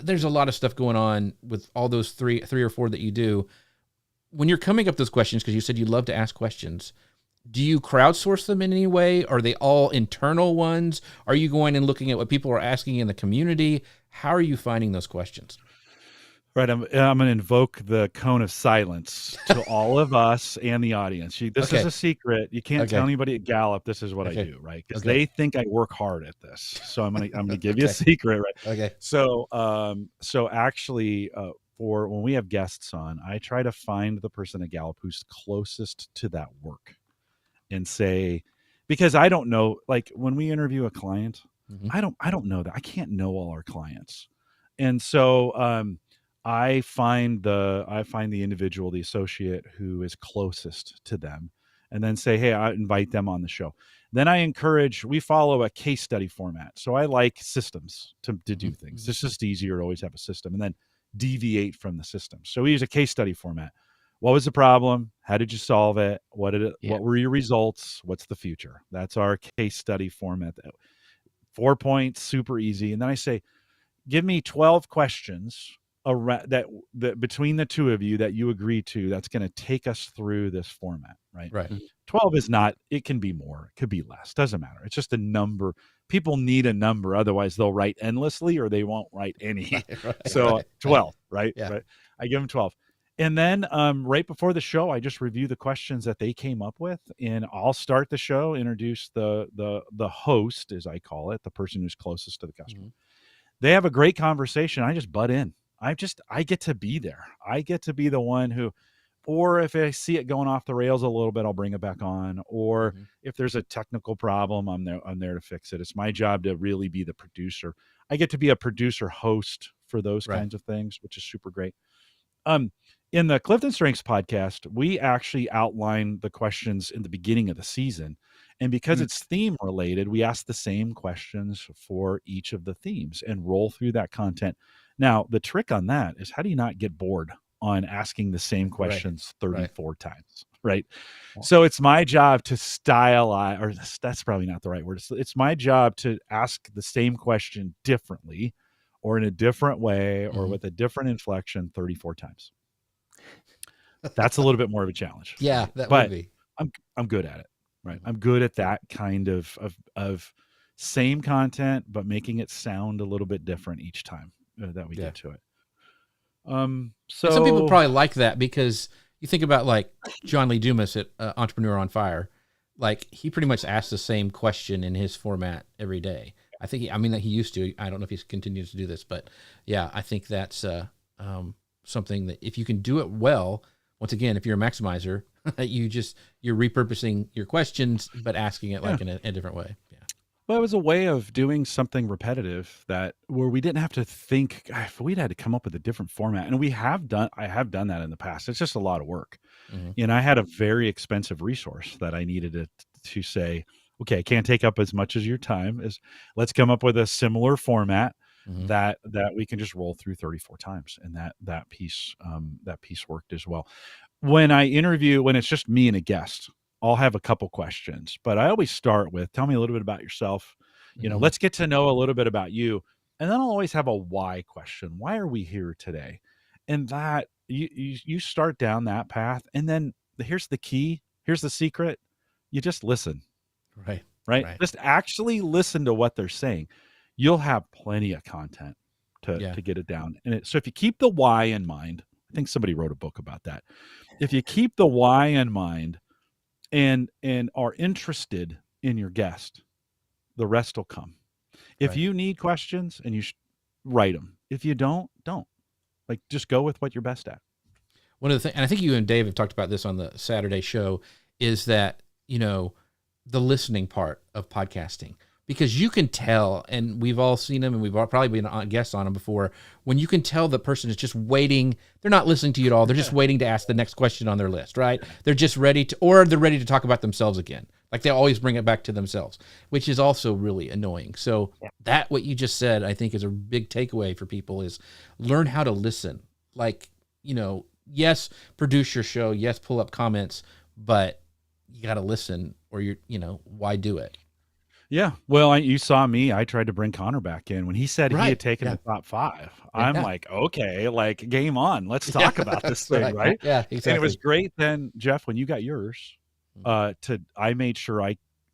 there's a lot of stuff going on with all those three or four that you do. When you're coming up with those questions, because you said you love to ask questions, do you crowdsource them in any way? Are they all internal ones? Are you going and looking at what people are asking in the community? How are you finding those questions? Right. I'm going to invoke the cone of silence to all of us and the audience. This is a secret. You can't tell anybody at Gallup this is what I do, right? Because they think I work hard at this. So I'm going to give you a secret, right? Okay. So actually, for when we have guests on, I try to find the person at Gallup who's closest to that work and say, because I don't know, like when we interview a client, I don't know that. I can't know all our clients. And so I find the individual, the associate who is closest to them, and then say, hey, I invite them on the show. Then we follow a case study format. So I like systems to do things. It's just easier to always have a system and then deviate from the system. So we use a case study format. What was the problem? How did you solve it? What were your results? What's the future? That's our case study format. 4 points, super easy. And then I say, give me 12 questions that between the two of you that you agree to, that's going to take us through this format, right? 12 is not, it can be more, it could be less, doesn't matter. It's just a number. People need a number, otherwise they'll write endlessly or they won't write any. 12, right? Yeah. Right? I give them 12. And then right before the show, I just review the questions that they came up with, and I'll start the show, introduce the host, as I call it, the person who's closest to the customer. They have a great conversation. I just butt in. I get to be there. I get to be the one who, or if I see it going off the rails a little bit, I'll bring it back on. Or if there's a technical problem, I'm there to fix it. It's my job to really be the producer. I get to be a producer host for those kinds of things, which is super great. In the Clifton Strengths podcast, we actually outline the questions in the beginning of the season. And because it's theme related, we ask the same questions for each of the themes and roll through that content. Now, the trick on that is, how do you not get bored on asking the same questions 34 times, right? So it's my job to stylize, or that's probably not the right word. It's my job to ask the same question differently or in a different way or with a different inflection 34 times. That's a little bit more of a challenge. Yeah, that would be. I'm good at it, right? I'm good at that kind of same content, but making it sound a little bit different each time that we get to it. So and some people probably like that, because you think about like John Lee Dumas at Entrepreneur on Fire, like he pretty much asks the same question in his format every day. I think that he used to. I don't know if he continues to do this, but yeah, I think that's something that if you can do it well, once again, if you're a maximizer, you're repurposing your questions, but asking it like in a different way. Yeah. Well, it was a way of doing something repetitive where we didn't have to think. We'd had to come up with a different format, and I have done that in the past. It's just a lot of work, and I had a very expensive resource that I needed to say, okay, I can't take up as much as your time. Let's come up with a similar format. that we can just roll through 34 times, and that piece worked as well. When it's just me and a guest, I'll have a couple questions, but I always start with, tell me a little bit about yourself. Let's get to know a little bit about you. And then I'll always have a why question. Why are we here today? And that you start down that path. And then here's the key. Here's the secret. You just listen. Right. Just actually listen to what they're saying. You'll have plenty of content to get it down. And so if you keep the why in mind, I think somebody wrote a book about that. If you keep the why in mind and are interested in your guest, the rest will come. If you need questions, and you write them. If you don't. Like, just go with what you're best at. One of the things, and I think you and Dave have talked about this on the Saturday show, is that, the listening part of podcasting. Because you can tell, and we've all seen them, and we've all probably been on guests on them before, when you can tell the person is just waiting, they're not listening to you at all, they're just waiting to ask the next question on their list, right? They're just ready to, or they're ready to talk about themselves again. Like, they always bring it back to themselves, which is also really annoying. So that, what you just said, I think is a big takeaway for people, is learn how to listen. Like, yes, produce your show, yes, pull up comments, but you got to listen, or why do it? Yeah. Well, you saw me. I tried to bring Connor back in when he said he had taken the top 5. I'm like, okay, like, game on. Let's talk about this thing, right? Yeah, exactly. And it was great then, Jeff, when you got yours, I made sure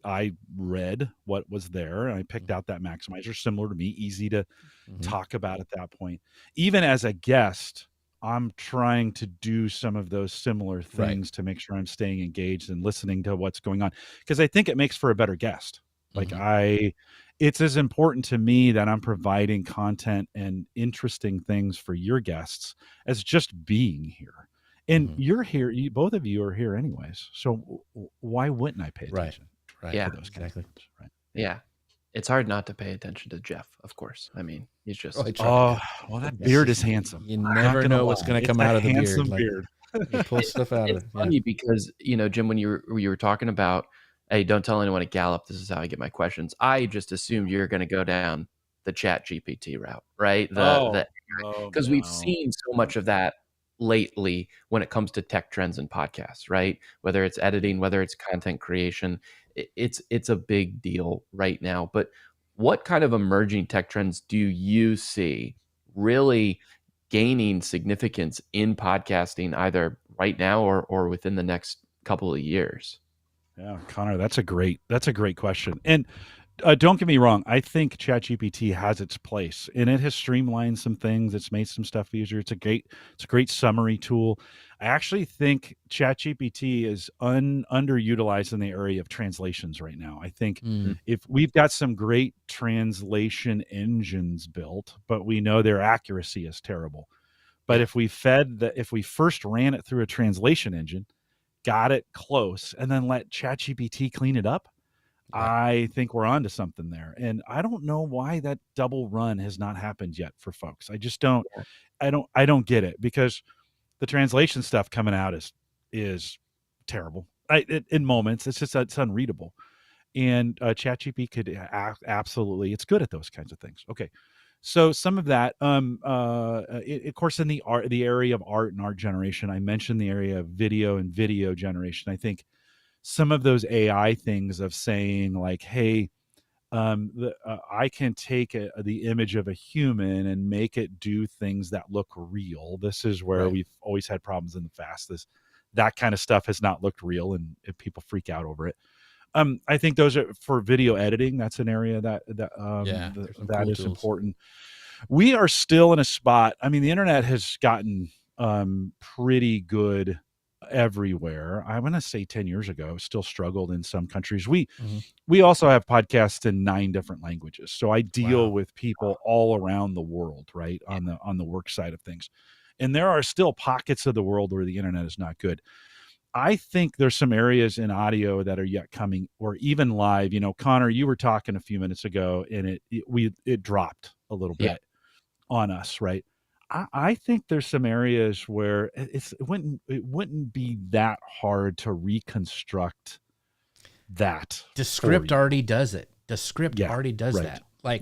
I read what was there, and I picked out that maximizer, similar to me, easy to talk about at that point. Even as a guest, I'm trying to do some of those similar things to make sure I'm staying engaged and listening to what's going on, because I think it makes for a better guest. Like, it's as important to me that I'm providing content and interesting things for your guests as just being here. And you're here, both of you are here anyways. So why wouldn't I pay attention? Yeah, to those exactly. Things, right? Yeah. It's hard not to pay attention to Jeff, of course. I mean, he's just... well, that beard is handsome. You never know what's going to come out of the beard. Beard. You pull stuff out of it. It's funny because, Jim, when you were talking about, hey, don't tell anyone at Gallup, this is how I get my questions, I just assumed you're going to go down the Chat GPT route, right? Because we've seen so much of that lately when it comes to tech trends and podcasts, right? Whether it's editing, whether it's content creation, it's a big deal right now. But what kind of emerging tech trends do you see really gaining significance in podcasting, either right now or within the next couple of years? Yeah, Connor, that's a great question. And don't get me wrong, I think ChatGPT has its place, and it has streamlined some things. It's made some stuff easier. It's a great summary tool. I actually think ChatGPT is underutilized in the area of translations right now. I think if we've got some great translation engines built, but we know their accuracy is terrible. But if we first ran it through a translation engine, got it close, and then let ChatGPT clean it up, I think we're onto something there. And I don't know why that double run has not happened yet for folks. I just don't. I don't get it, because the translation stuff coming out is terrible. In moments, it's unreadable. And ChatGPT could absolutely. It's good at those kinds of things. Okay. So some of that, of course, in the area of art and art generation, I mentioned the area of video and video generation. I think some of those AI things of saying like, hey, I can take the image of a human and make it do things that look real. This is where we've always had problems in the past. That kind of stuff has not looked real, and people freak out over it. I think those are for video editing. That's an area that is important. We are still in a spot. I mean, the internet has gotten pretty good everywhere. I'm going to say 10 years ago, still struggled in some countries. We also have podcasts in 9 different languages. So I deal with people all around the world, right? On the work side of things. And there are still pockets of the world where the internet is not good. I think there's some areas in audio that are yet coming, or even live. Connor, you were talking a few minutes ago, and it dropped a little bit on us, right? I think there's some areas where it wouldn't be that hard to reconstruct that. Descript already does it. Descript already does that. Like,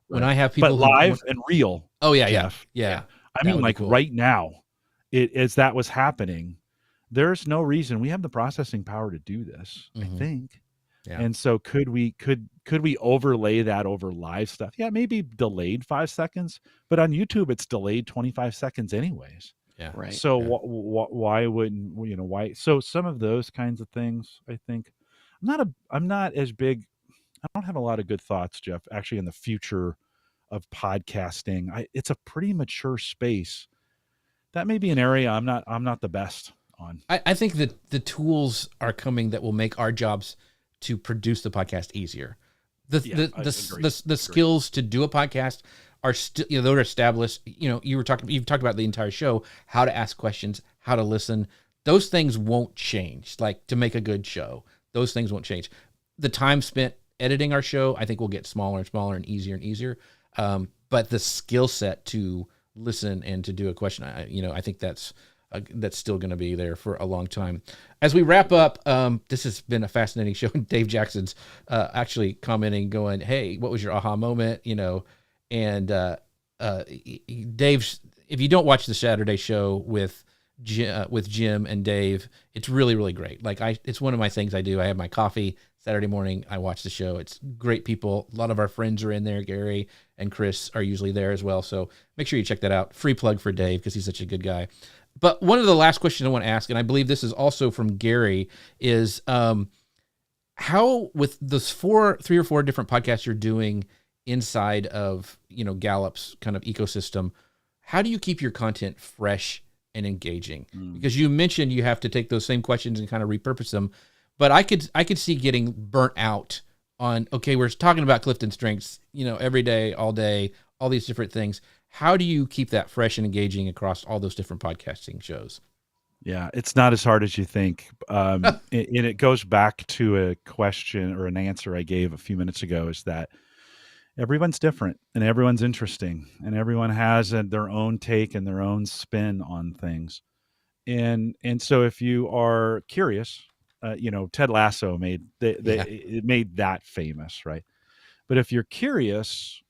when I have people live and real. Oh yeah, Jeff. yeah. I mean, like cool. Right now, as that was happening, there's no reason we have the processing power to do this. I think. Yeah. And so could we overlay that over live stuff? Yeah, maybe delayed 5 seconds, but on YouTube it's delayed 25 seconds anyways. Yeah. Right. So why wouldn't why? So some of those kinds of things, I think, I'm not as big. I don't have a lot of good thoughts, Jeff, actually, in the future of podcasting. It's a pretty mature space. That may be an area I'm not the best on. I think that the tools are coming that will make our jobs to produce the podcast easier. The skills to do a podcast are still, they're established. You've talked about the entire show, how to ask questions, how to listen. Those things won't change. Like, to make a good show, those things won't change. The time spent editing our show, I think, will get smaller and smaller and easier. But the skill set to listen and to do a question, I think that's still going to be there for a long time. As we wrap up, this has been a fascinating show. Dave Jackson's actually commenting, going, "Hey, what was your aha moment?" And Dave's. If you don't watch the Saturday show with Jim and Dave, it's really, really great. Like, it's one of my things I do. I have my coffee Saturday morning. I watch the show. It's great people. A lot of our friends are in there. Gary and Chris are usually there as well. So make sure you check that out. Free plug for Dave, because he's such a good guy. But one of the last questions I want to ask, and I believe this is also from Gary, is how, with those 3 or 4 different podcasts you're doing inside of Gallup's kind of ecosystem, how do you keep your content fresh and engaging? Because you mentioned you have to take those same questions and kind of repurpose them, but I could see getting burnt out on, okay, we're talking about Clifton Strengths, every day, all day, all these different things. How do you keep that fresh and engaging across all those different podcasting shows? Yeah, it's not as hard as you think. And it goes back to a question or an answer I gave a few minutes ago, is that everyone's different and everyone's interesting and everyone has their own take and their own spin on things. And so if you are curious, Ted Lasso made it made that famous, right? But if you're curious,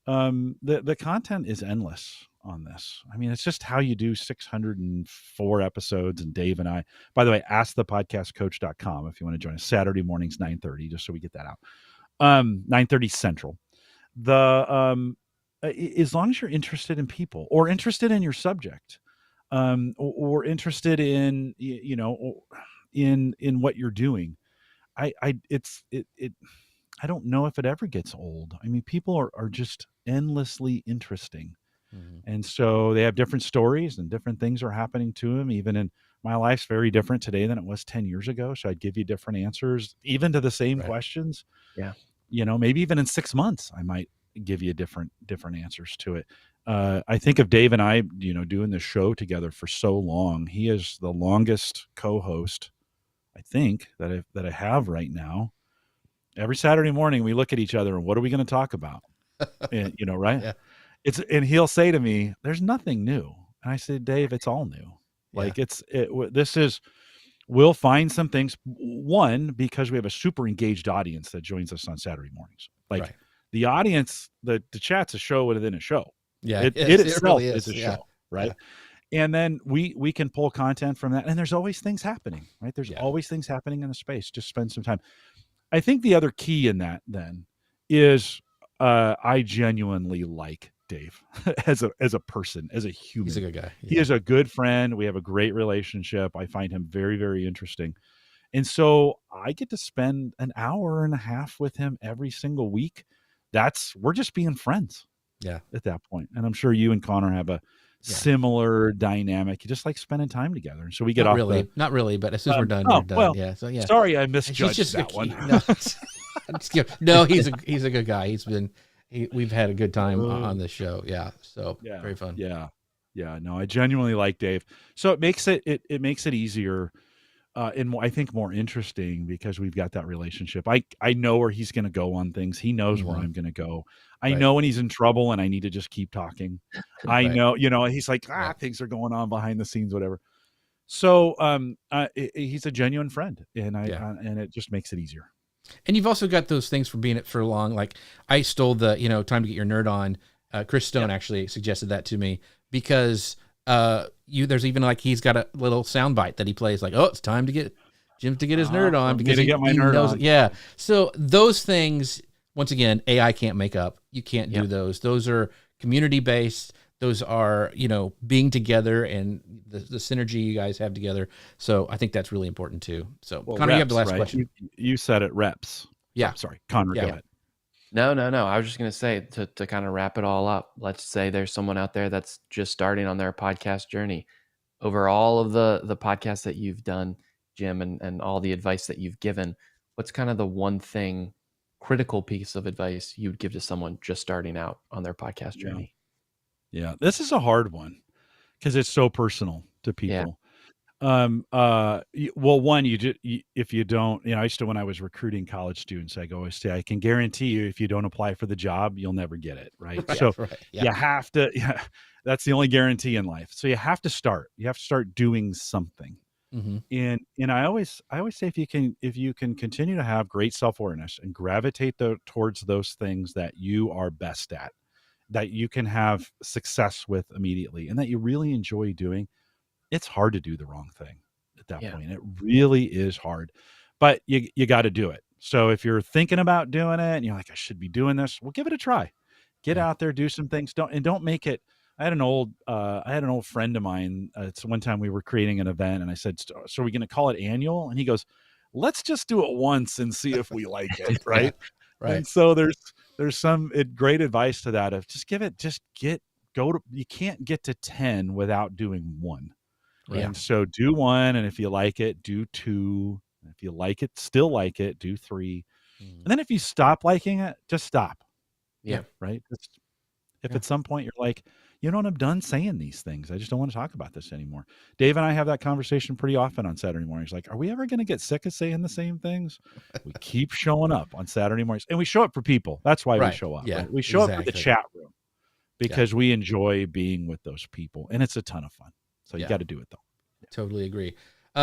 the content is endless on this. I mean, it's just how you do 604 episodes. And Dave and I, by the way, askthepodcastcoach.com if you want to join us Saturday mornings, 9:30, just so we get that out. 9:30 Central. As long as you're interested in people or interested in your subject, or interested in, in what you're doing, I don't know if it ever gets old. I mean, people are just endlessly interesting. And so they have different stories and different things are happening to them. Even in my life's very different today than it was 10 years ago. So I'd give you different answers, even to the same questions. Yeah. Maybe even in 6 months, I might give you different answers to it. I think of Dave and I, doing the show together for so long. He is the longest co-host, I think, that I have right now. Every Saturday morning, we look at each other and what are we going to talk about? And, right? Yeah. And he'll say to me, "There's nothing new." And I said, "Dave, it's all new." Like we'll find some things. One, because we have a super engaged audience that joins us on Saturday mornings. Like the audience, the chat's a show within a show. Yeah, it itself really is a show, right? Yeah. And then we can pull content from that. And there's always things happening, right? There's always things happening in the space. Just spend some time. I think the other key in that then is I genuinely like Dave as a person, as a human. He's a good guy. Yeah. He is a good friend. We have a great relationship. I find him very, very interesting. And so I get to spend an hour and a half with him every single week. We're just being friends. Yeah. At that point. And I'm sure you and Connor have a similar dynamic. You just like spending time together. And so we get not really, but as soon as we're done, we're done. Well, yeah. So yeah. Sorry, I misjudged that one. No, he's a good guy. We've had a good time on this show. Yeah. So very fun. Yeah. Yeah. No, I genuinely like Dave. So it makes it easier. And I think more interesting because we've got that relationship. I know where he's going to go on things. He knows where I'm going to go. I know when he's in trouble and I need to just keep talking. I know, he's like, things are going on behind the scenes, whatever. So he's a genuine friend and and it just makes it easier. And you've also got those things for being it for long. Like I stole the, time to get your nerd on. Chris Stone actually suggested that to me because there's even like he's got a little sound bite that he plays like, oh, it's time to get Jim to get his nerd on because he knows. Yeah. So those things, once again, AI can't make up. You can't do those. Those are community based. Those are, being together and the synergy you guys have together. So I think that's really important too. So Connor, you have the last question. You said it, reps. Yeah. Oh, sorry, Connor, go ahead. No. I was just going to say to kind of wrap it all up. Let's say there's someone out there that's just starting on their podcast journey. Over all of the podcasts that you've done, Jim, and all the advice that you've given, what's kind of the one thing, critical piece of advice you'd give to someone just starting out on their podcast journey? Yeah, this is a hard one because it's so personal to people. Well, one, if you don't, I used to, when I was recruiting college students, I always say, I can guarantee you, if you don't apply for the job, you'll never get it. Right. So you have to, that's the only guarantee in life. So you have to start doing something. Mm-hmm. And I always say, if you can continue to have great self-awareness and gravitate towards those things that you are best at, that you can have success with immediately and that you really enjoy doing, it's hard to do the wrong thing at that point. It really is hard, but you got to do it. So if you're thinking about doing it and you're like, I should be doing this, well, give it a try. Get out there, do some things. Don't make it. I had an old friend of mine. It's one time we were creating an event and I said, so are we going to call it annual? And he goes, let's just do it once and see if we like it. Right. Right. And so there's some great advice to that of you can't get to 10 without doing one. Right. Yeah. And so do one. And if you like it, do two. And if you still like it, do three. And then if you stop liking it, just stop. Yeah. Right. If at some point you're like, I'm done saying these things. I just don't want to talk about this anymore. Dave and I have that conversation pretty often on Saturday mornings. Like, are we ever going to get sick of saying the same things? We keep showing up on Saturday mornings, and we show up for people. That's why we show up. Yeah, right? We show up for the chat room because we enjoy being with those people, and it's a ton of fun. So you got to do it though. Yeah. Totally agree.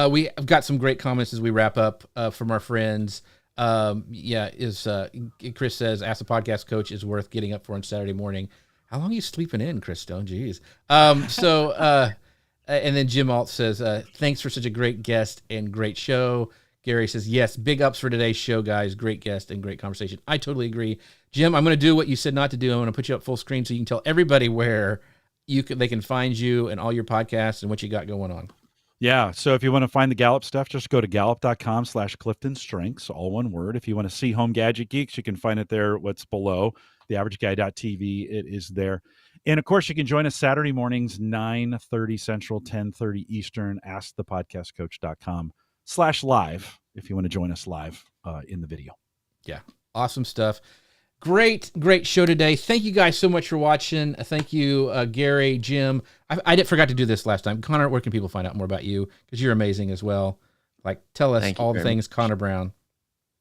We've got some great comments as we wrap up from our friends. Chris says, ask the podcast coach is worth getting up for on Saturday morning. How long are you sleeping in, Chris Stone? Jeez. And then Jim Alt says, thanks for such a great guest and great show. Gary says, yes, big ups for today's show, guys. Great guest and great conversation. I totally agree. Jim, I'm going to do what you said not to do. I'm going to put you up full screen so you can tell everybody where they can find you and all your podcasts and what you got going on. Yeah. So if you want to find the Gallup stuff, just go to gallup.com/CliftonStrengths, all one word. If you want to see Home Gadget Geeks, you can find it there. What's below theaverageguy.tv. It is there. And of course, you can join us Saturday mornings, 9:30 Central, 10:30 Eastern, askthepodcastcoach.com/live if you want to join us live in the video. Yeah. Awesome stuff. Great show today. Thank you guys so much for watching. Thank you, Gary, Jim. I forgot to do this last time. Connor, where can people find out more about you? Because you're amazing as well. Like, tell us all the things, Connor Brown.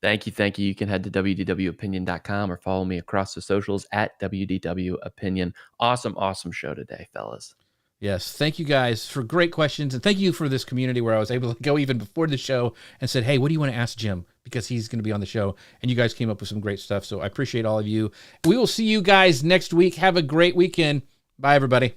Thank you. You can head to wdwopinion.com or follow me across the socials at wdwopinion. Awesome show today, fellas. Yes, thank you guys for great questions, and thank you for this community where I was able to go even before the show and said, hey, what do you want to ask Jim? Because he's going to be on the show, and you guys came up with some great stuff, so I appreciate all of you. We will see you guys next week. Have a great weekend. Bye, everybody.